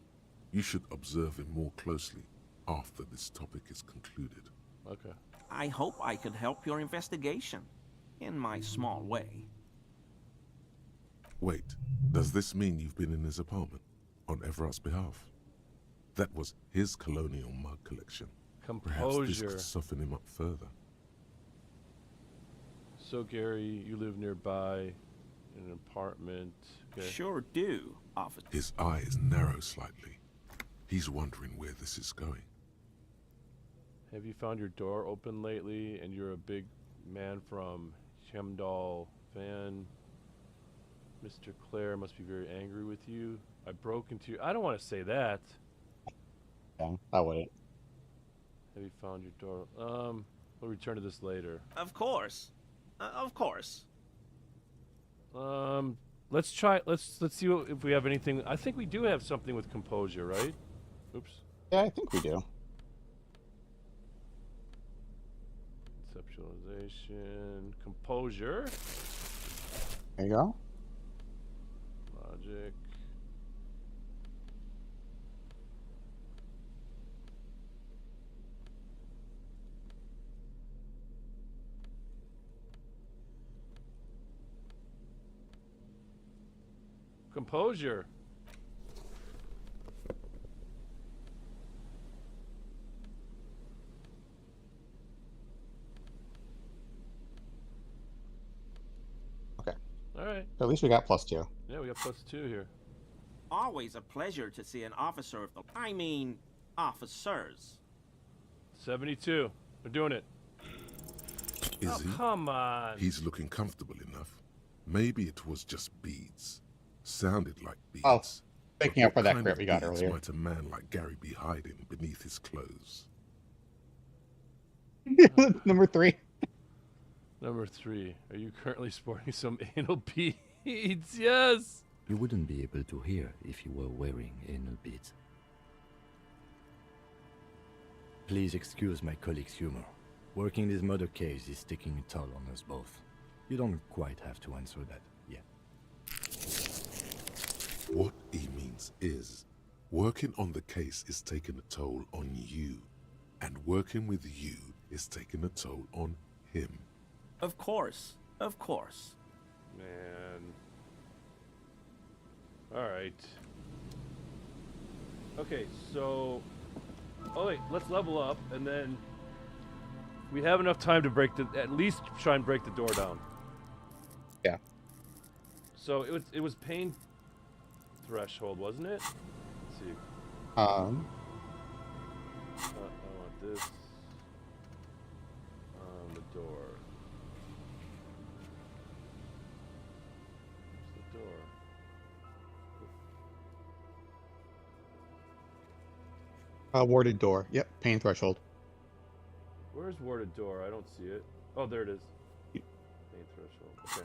You should observe him more closely after this topic is concluded. Okay. I hope I could help your investigation, in my small way. Wait, does this mean you've been in his apartment on Everart's behalf? That was his colonial mug collection. Perhaps this Composure. could soften him up further. So, Gary, you live nearby in an apartment. Okay. Sure do, officer. His eyes narrow slightly. He's wondering where this is going. Have you found your door open lately? And you're a big man from Chemdall fan. Mr. Clare must be very angry with you. I broke into your... I don't want to say that. Yeah, I wouldn't. Have you found your door? We'll return to this later. Of course. Of course. Let's try... Let's see if we have anything... I think we do have something with composure, right? Oops. Yeah, I think we do. Conceptualization. Composure. There you go. Logic. Composure. Okay. All right. At least we got +2. Yeah, we got +2 here. Always a pleasure to see an officer of the... I mean, officers. 72. We're doing it. Is he? Come on. He's looking comfortable enough. Maybe it was just beads. Sounded like beads. Oh, picking But up for what that kind crit of we got beads earlier. might a man like Gary be hiding beneath his clothes? Number 3. Number 3. Are you currently sporting some anal beads? Yes. You wouldn't be able to hear if you were wearing anal beads. Please excuse my colleague's humor. Working this murder case is taking a toll on us both. You don't quite have to answer that yet. What he means is, working on the case is taking a toll on you, and working with you is taking a toll on him. Of course. Of course. Man. Alright. Okay, so... Oh wait, let's level up, and then... We have enough time to break the... At least try and break the door down. Yeah. So it was pain threshold, wasn't it? Let's see. I want this on the door. Where's the door? Warded door. Yep, pain threshold. Where's warded door? I don't see it. Oh, there it is. Pain threshold. Okay.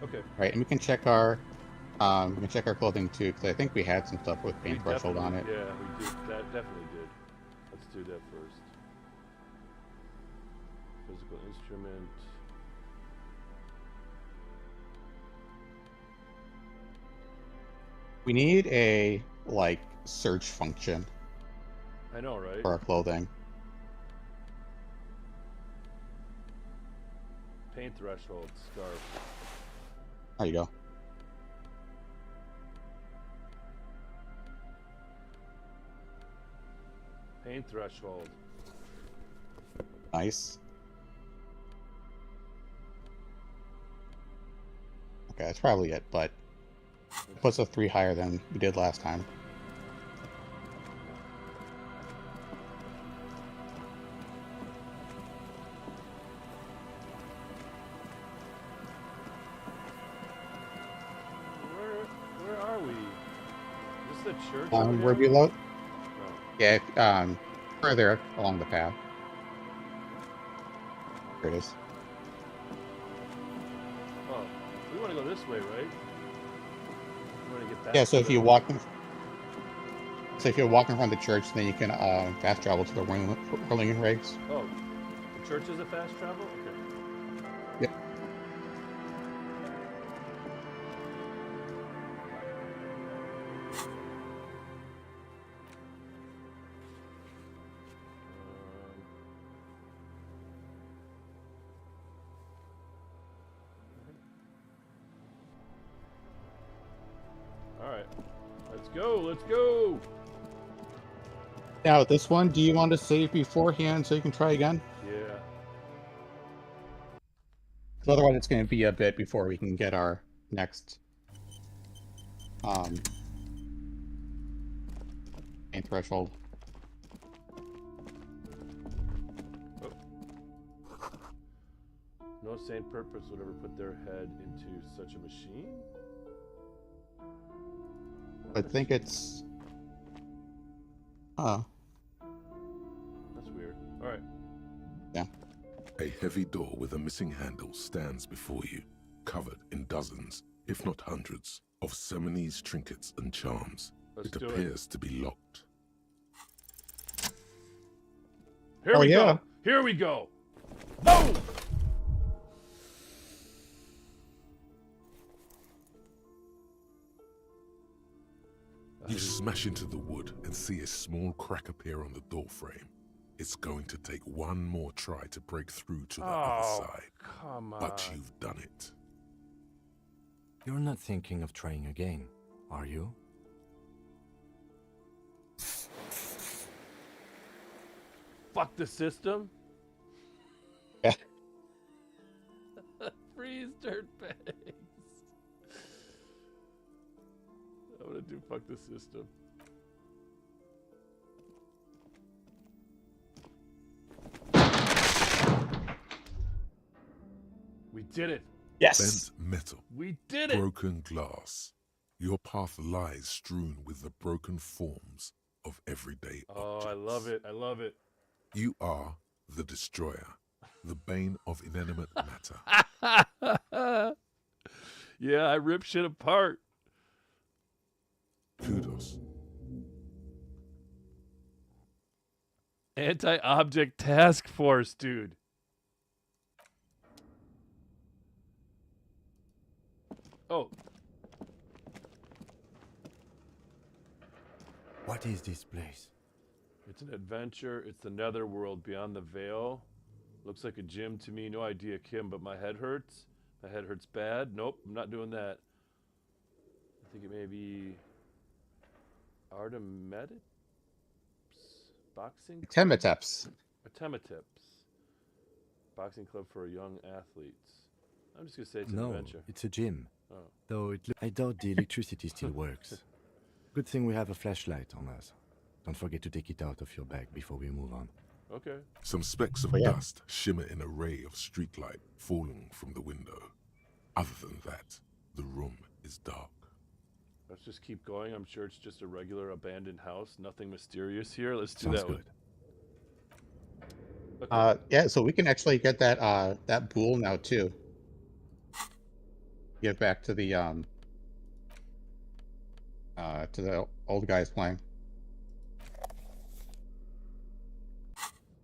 Okay. Right, and we can check our clothing too, because I think we had some stuff with pain threshold on it. Yeah, we did. That definitely did. Let's do that first. Physical instrument. We need a search function I know, right? for our clothing. Pain threshold, scarf. There you go. Pain threshold. Nice. Okay, that's probably it, but it puts us 3 higher than we did last time. Where are we? Is this the church? We're below. No. Yeah, further along the path. There it is. Oh, we want to go this way, right? We want to get back. Yeah, so to if the- you walk in, if you're walking from the church, then you can fast travel to the whirling rigs. Oh, the church is a fast travel. Okay. Yep. All right, let's go. Let's go. Now, with this one, do you want to save beforehand so you can try again? Yeah. 'Cause otherwise, it's going to be a bit before we can get our next pain threshold. No sane purpose would ever put their head into such a machine. I think it's. That's weird. All right. Yeah. A heavy door with a missing handle stands before you, covered in dozens, if not hundreds, of Seminese trinkets and charms. Let's It do it. appears to be locked. Here Oh, we yeah. go. Here we go. Boom. You smash into the wood and see a small crack appear on the door frame. It's going to take one more try to break through to the other side. Come on. But you've done it. You're not thinking of trying again, are you? Fuck the system. Yeah. Freeze dirtbags. I'm gonna do fuck the system. We did it. Yes. Bent metal. We did it. Broken glass. Your path lies strewn with the broken forms of everyday objects. I love it. I love it. You are the destroyer, the bane of inanimate matter. Yeah, I rip shit apart. Kudos. Anti-object task force, dude. Oh, What is this place? It's an adventure. It's the netherworld beyond the veil. Looks like a gym to me. No idea, Kim, but my head hurts. My head hurts bad. Nope, I'm not doing that. I think it may be Artemetips? Boxing? Temeteps. Artemetips. Boxing club for young athletes. I'm just going to say it's an No, adventure. it's a gym. Oh. Though I doubt the electricity still works. Good thing we have a flashlight on us. Don't forget to take it out of your bag before we move on. Okay. Some specks of dust shimmer in a ray of streetlight falling from the window. Other than that, the room is dark. Let's just keep going. I'm sure it's just a regular abandoned house. Nothing mysterious here. Let's do Sounds that good. one. Okay. Yeah, so we can actually get that that pool now too. Get back to the old guys playing.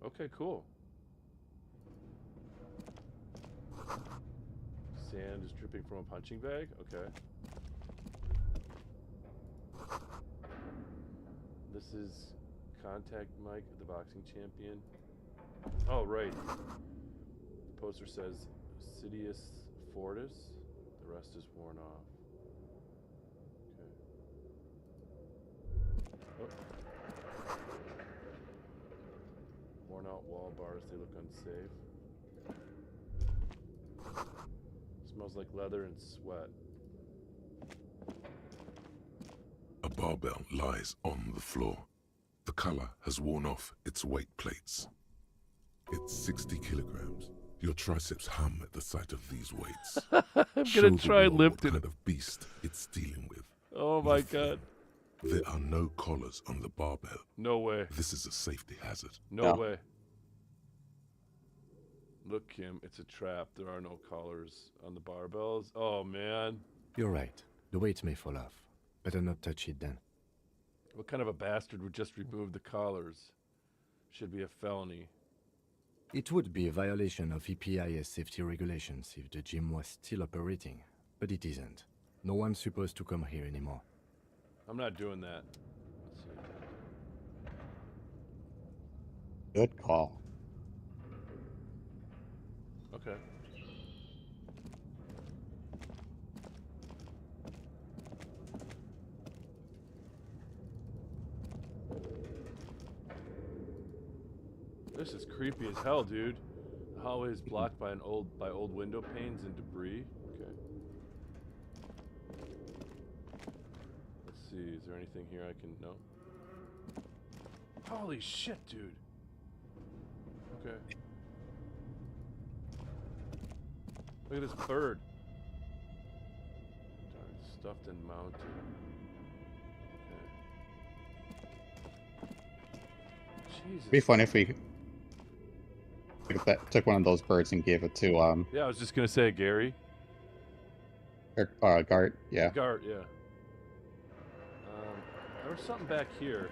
Okay, cool. Sand is dripping from a punching bag? Okay. This is Contact Mike, the boxing champion. Oh, right. The poster says Sidious Fortis. The rest is worn off. Okay. Oh. Worn out wall bars, they look unsafe. Smells like leather and sweat. A barbell lies on the floor. The color has worn off its weight plates. It's 60 kilograms. Your triceps hum at the sight of these weights. I'm Show gonna the try world lifting what it. kind of beast it's dealing with. Oh my god. There are no collars on the barbell. No way. This is a safety hazard. No way. Look, Kim, it's a trap. There are no collars on the barbells. Oh, man. You're right. The weight may fall off. Better not touch it then. What kind of a bastard would just remove the collars? Should be a felony. It would be a violation of EPIS safety regulations if the gym was still operating, but it isn't. No one's supposed to come here anymore. I'm not doing that. Let's see. Good call. Okay. This is creepy as hell, dude. The hallway is blocked by old window panes and debris. Okay. Let's see. Is there anything here I can know? Holy shit, dude. Okay. Look at this bird. Darn, stuffed and mounted. Okay. Jesus. It'd be fun if we took one of those birds and gave it to Yeah, I was just gonna say Gary. Gart. Yeah. Gart, yeah. There was something back here.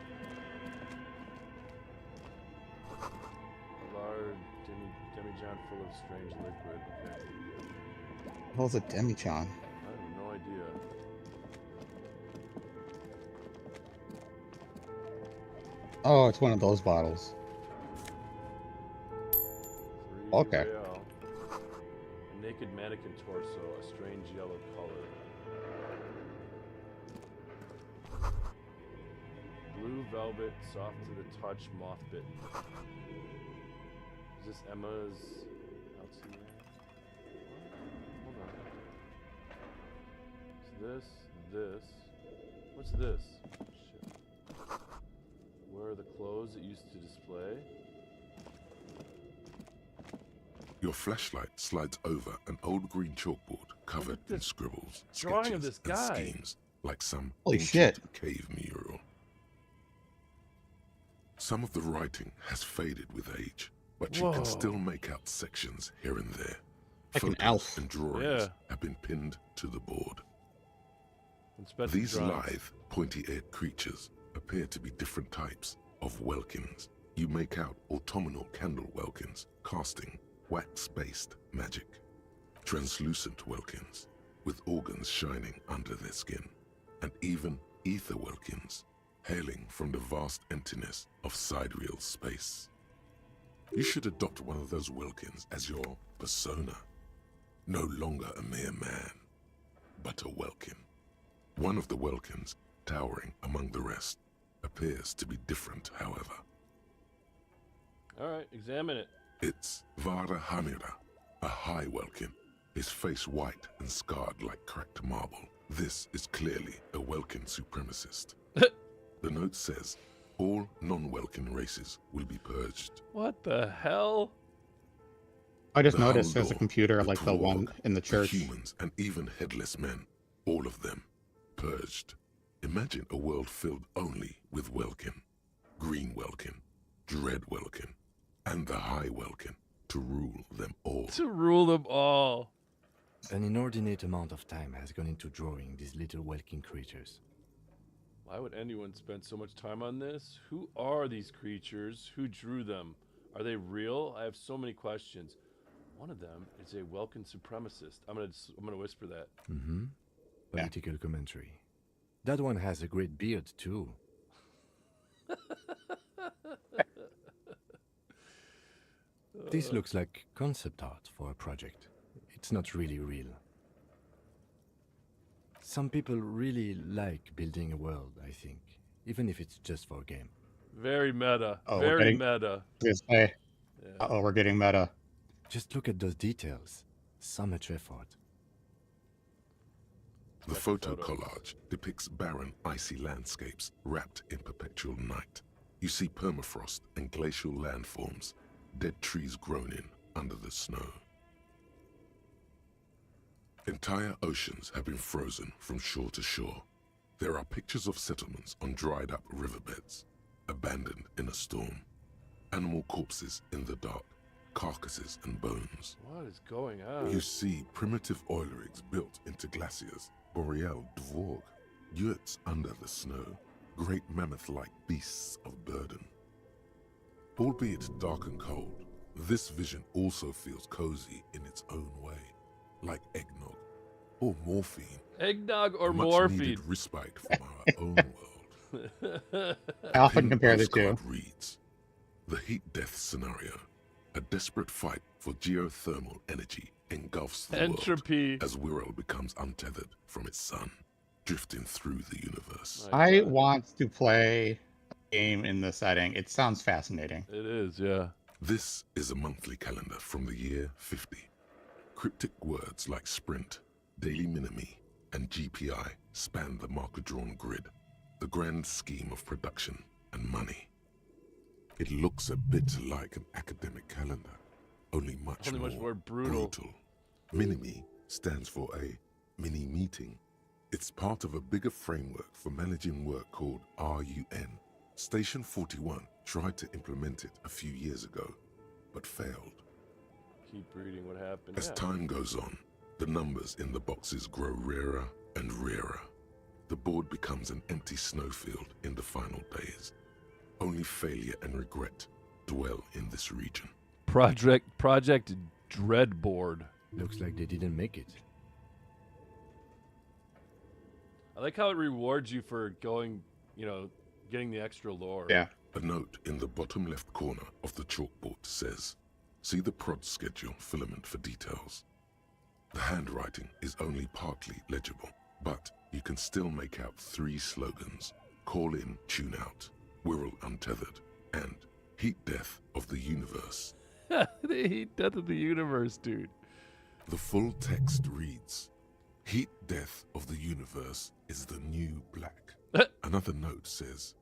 A large demijohn full of strange liquid. Okay. What was a demijohn? I have no idea. Oh, it's one of those bottles. Okay. Real. A naked mannequin torso, a strange yellow color. Blue velvet, soft to the touch, moth bitten. Is this Emma's outside? Hold on. Is this? What's this? Shit. Where are the clothes it used to display? Your flashlight slides over an old green chalkboard covered in scribbles, drawing of sketches, this guy. and schemes, like some Holy ancient shit. cave mural. Some of the writing has faded with age, but you Whoa. can still make out sections here and there. Like an Photos elf. and drawings Yeah. have been pinned to the board. Inspect These drawings. lithe, pointy-eared creatures appear to be different types of welkins. You make out autumnal candle welkins, casting wax-based magic. Translucent welkins, with organs shining under their skin. And even ether welkins hailing from the vast emptiness of sidereal space. You should adopt one of those Welkins as your persona. No longer a mere man, but a Welkin. One of the Welkins, towering among the rest, appears to be different, however. All right, examine it. It's Vara Hamira, a high Welkin, his face white and scarred like cracked marble. This is clearly a Welkin supremacist. The note says, all non-Welkin races will be purged. What the hell? I just The noticed there's a Huldor, computer like the one Tuareg, in the church. humans, and even headless men, all of them, purged. Imagine a world filled only with Welkin, Green Welkin, Dread Welkin, and the High Welkin to rule them all. To rule them all. An inordinate amount of time has gone into drawing these little Welkin creatures. Why would anyone spend so much time on this? Who are these creatures? Who drew them? Are they real? I have so many questions. One of them is a Welkin supremacist. I'm gonna whisper that. Mm-hmm. Political commentary. That one has a great beard, too. This looks like concept art for a project. It's not really real. Some people really like building a world, I think, even if it's just for a game. Very meta. Oh, Very meta. Hey. Uh-oh, we're getting meta. Just look at those details. So much effort. The photo collage depicts barren, icy landscapes wrapped in perpetual night. You see permafrost and glacial landforms, dead trees grown in under the snow. Entire oceans have been frozen from shore to shore. There are pictures of settlements on dried-up riverbeds, abandoned in a storm. Animal corpses in the dark, carcasses and bones. What is going on? You see primitive oil rigs built into glaciers, boreal dvorg, yurts under the snow, great mammoth-like beasts of burden. Albeit dark and cold, this vision also feels cozy in its own way, like eggnog or morphine. Eggnog or Much morphine? needed respite from our own world. I often Pin compare the two. postcard reads, the heat death scenario, a desperate fight for geothermal energy engulfs the Entropy. world as Wirral becomes untethered from its sun, drifting through the universe. I want to play a game in this setting. It sounds fascinating. It is, yeah. This is a monthly calendar from the year 50. Cryptic words like sprint, daily minimi, and GPI span the marker-drawn grid, the grand scheme of production and money. It looks a bit like an academic calendar, only much more brutal. Minimi stands for a mini-meeting. It's part of a bigger framework for managing work called RUN. Station 41 tried to implement it a few years ago, but failed. Keep reading what happened. As time goes on, the numbers in the boxes grow rarer and rarer. The board becomes an empty snowfield in the final days. Only failure and regret dwell in this region. Project Dreadboard. Looks like they didn't make it. I like how it rewards you for going, getting the extra lore. Yeah. A note in the bottom left corner of the chalkboard says, see the prod schedule filament for details. The handwriting is only partly legible, but you can still make out 3 slogans: Call in, Tune Out, Wirral Untethered, and Heat Death of the Universe. The heat death of the universe, dude. The full text reads, Heat Death of the Universe is the new black. Another note says,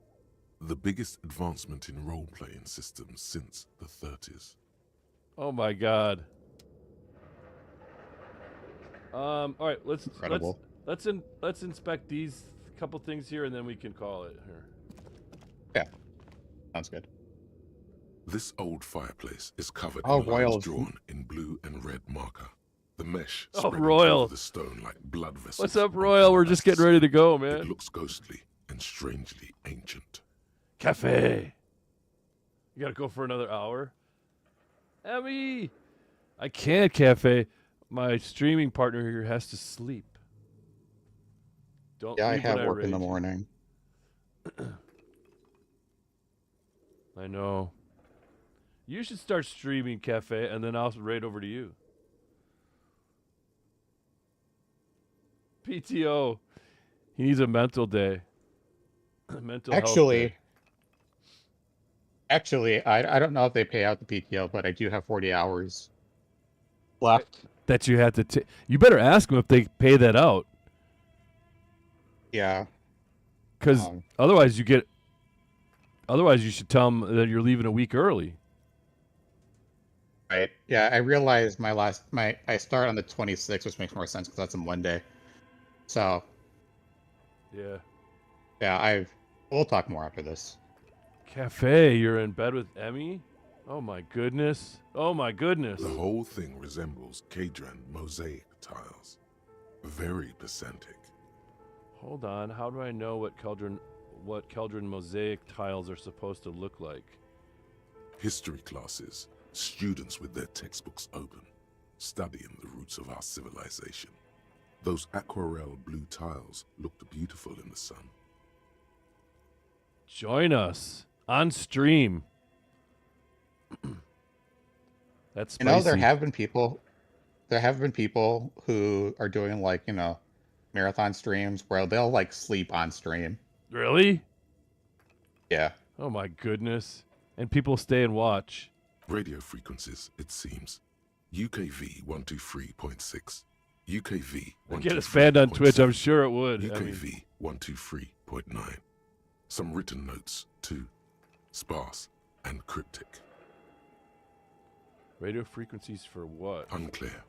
the biggest advancement in role-playing systems since the 30s. Oh my god. All right, let's inspect these couple things here, and then we can call it here. Yeah, sounds good. This old fireplace is covered Oh, in Royal. lines drawn in blue and red marker. The mesh Oh, spreading Royal. over the stone like blood vessels. What's up, on Royal? We're canvas. just getting ready to go, man. It looks ghostly and strangely ancient. Cafe. You gotta go for another hour? Emmy! I can't, Cafe. My streaming partner here has to sleep. Don't Yeah, I leave have when work in the rage. morning. I know. You should start streaming, Cafe, and then I'll raid over to you. PTO. He needs a mental day. Mental health day. Actually, I don't know if they pay out the PTO, but I do have 40 hours left. That you have to take. You better ask them if they pay that out. Yeah. Because otherwise you get. Otherwise, you should tell them that you're leaving a week early. Right. Yeah, I realized I start on the 26th, which makes more sense because that's a Monday. So. Yeah. Yeah, we'll talk more after this. Cafe, you're in bed with Emmy? Oh my goodness. Oh my goodness. The whole thing resembles Cadran mosaic tiles. Very pedantic. Hold on. How do I know what Keldron mosaic tiles are supposed to look like? History classes, students with their textbooks open, studying the roots of our civilization. Those aquarelle blue tiles looked beautiful in the sun. Join us on stream. That's spicy. You know, there have been people who are doing like, marathon streams where they'll like sleep on stream. Really? Yeah. Oh my goodness. And people stay and watch. Radio frequencies, it seems. UKV 123.6. UKV 123.7. Get us banned on Twitch, I'm sure it would. UKV 123.9. Some written notes, too. Sparse and cryptic. Radio frequencies for what? Unclear.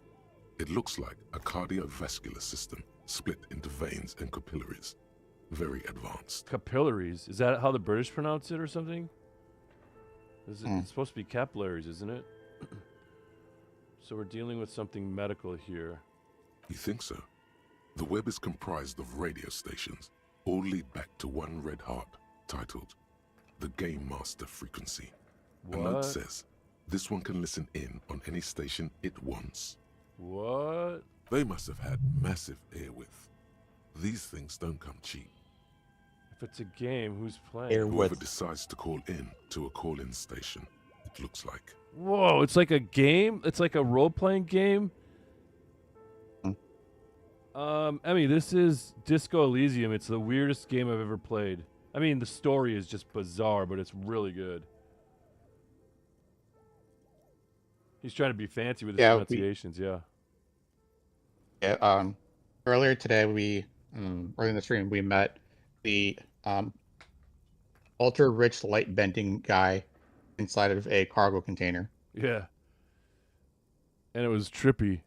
It looks like a cardiovascular system split into veins and capillaries. Very advanced. Capillaries? Is that how the British pronounce it or something? It's supposed to be capillaries, isn't it? So we're dealing with something medical here. You think so? The web is comprised of radio stations, all lead back to one red heart, titled the Game Master Frequency. What? A note says, this one can listen in on any station it wants. What? They must have had massive airwidth. These things don't come cheap. If it's a game, who's playing? Whoever decides to call in to a call-in station, it looks like. Whoa, it's like a game? It's like a role-playing game? Emmy, this is Disco Elysium. It's the weirdest game I've ever played. I mean, the story is just bizarre, but it's really good. He's trying to be fancy with his pronunciations, yeah. Yeah, earlier today, early in the stream, we met the ultra-rich light-bending guy inside of a cargo container. Yeah. And it was trippy.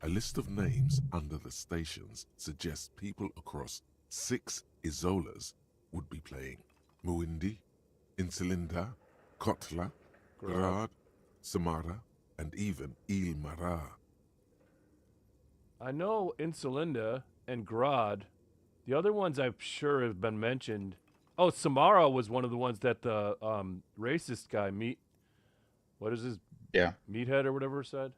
A list of names under the stations suggests people across 6 Isolas would be playing. Muindi, Insulinda, Kotla, Grad, Samara, and even Il Mara. I know Insulinda and Grad. The other ones I'm sure have been mentioned. Oh, Samara was one of the ones that the racist guy, what is his? Yeah. Meathead or whatever said?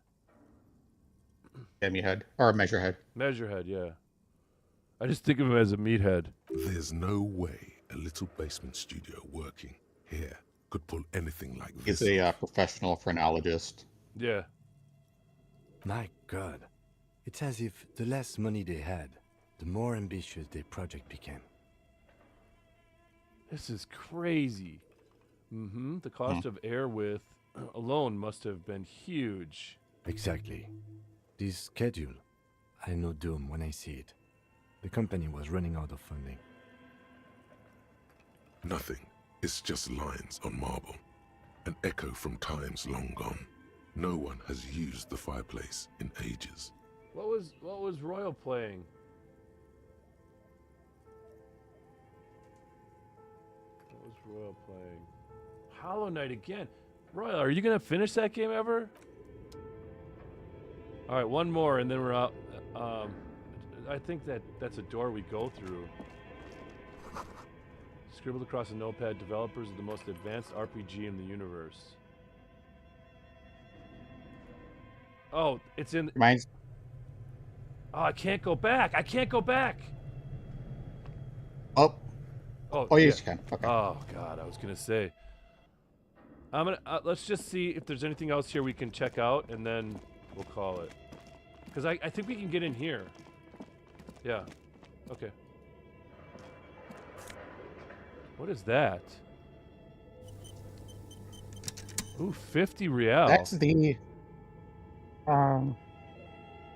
Yeah, Meathead. Or Measurehead. Measurehead, yeah. I just think of him as a meathead. There's no way a little basement studio working here could pull anything like this. He's a professional phrenologist. Yeah. My God. It's as if the less money they had, the more ambitious their project became. This is crazy. The cost of air width alone must have been huge. Exactly. This schedule, I know doom when I see it. The company was running out of funding. Nothing. It's just lines on marble. An echo from times long gone. No one has used the fireplace in ages. What was Royal playing? What was Royal playing? Hollow Knight again. Royal, are you gonna finish that game ever? All right, one more, and then we're out. I think that's a door we go through. Scribbled across a notepad, developers of the most advanced RPG in the universe. Oh, it's in. Mine's. Oh, I can't go back. I can't go back. Oh. Oh, yes, you can. Okay. Oh God, I was gonna say. I'm gonna let's just see if there's anything else here we can check out, and then we'll call it. Cause I think we can get in here. Yeah. Okay. What is that? Ooh, 50 real. That's the.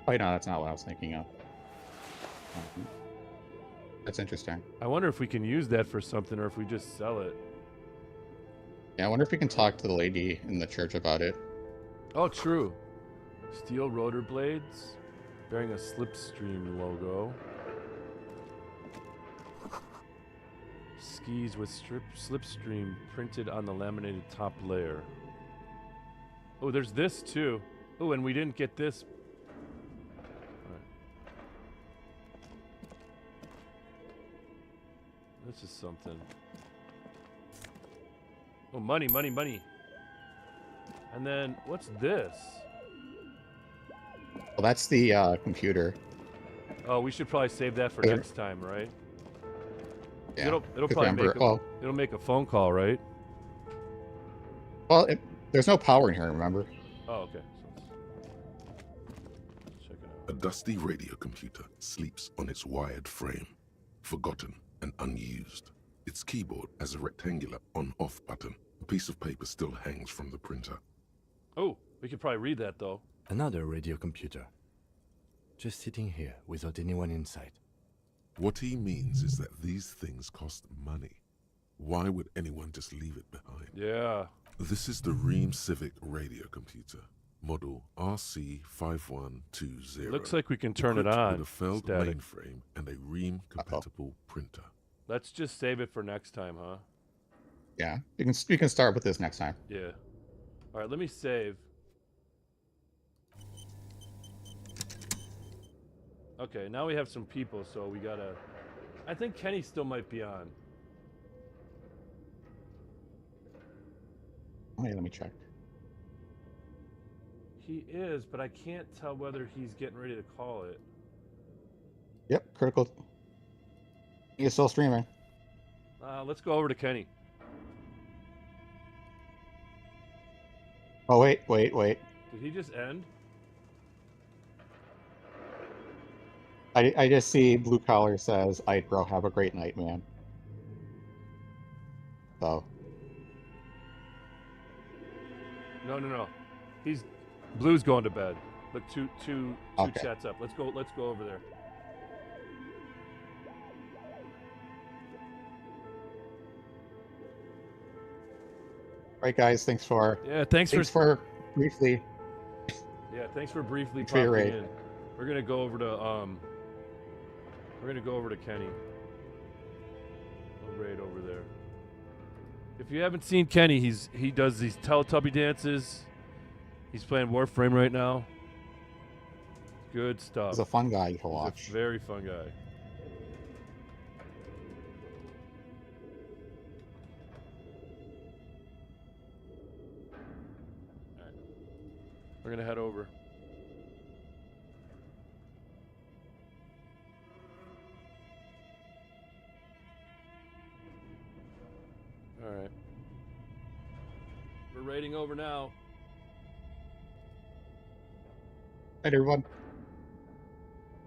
Wait, no, that's not what I was thinking of. That's interesting. I wonder if we can use that for something, or if we just sell it. Yeah, I wonder if we can talk to the lady in the church about it. Oh, true. Steel rotor blades, bearing a slipstream logo. Skis with slipstream printed on the laminated top layer. Oh, there's this too. Oh, and we didn't get this. Alright. This is something. Oh, money, money, money. And then, what's this? Well, that's the computer. Oh, we should probably save that for Yeah. next time, right? Yeah. It'll Good probably number. it'll make a phone call, right? Well, there's no power in here, remember? Oh, okay. So check it out. A dusty radio computer sleeps on its wired frame, forgotten and unused. Its keyboard has a rectangular on-off button. A piece of paper still hangs from the printer. Oh, we could probably read that though. Another radio computer. Just sitting here without anyone inside. What he means is that these things cost money. Why would anyone just leave it behind? Yeah. This is the Ream Civic radio computer, model RC5120. Looks like we can turn it equipped on. with a failed Static. mainframe and a Ream-compatible printer. Let's just save it for next time, huh? Yeah, you can start with this next time. Yeah. All right, let me save. Okay, now we have some people, so we gotta. I think Kenny still might be on. Hey, let me check. He is, but I can't tell whether he's getting ready to call it. Yep, critical. He is still streaming. Let's go over to Kenny. Oh, wait. Did he just end? I just see Blue Collar says, "Aight, bro, have a great night, man." So. No. He's Blue's going to bed. Look, two Okay. chats up. Let's go over there. Right, guys. Thanks for thanks for briefly. Yeah, thanks for briefly For your popping raid. in. We're gonna go over to Kenny. We'll raid over there. If you haven't seen Kenny, he does these Teletubby dances. He's playing Warframe right now. Good stuff. He's a fun guy to He's watch. a very fun guy. Alright. We're gonna head over. Alright. We're raiding over now. Right, everyone.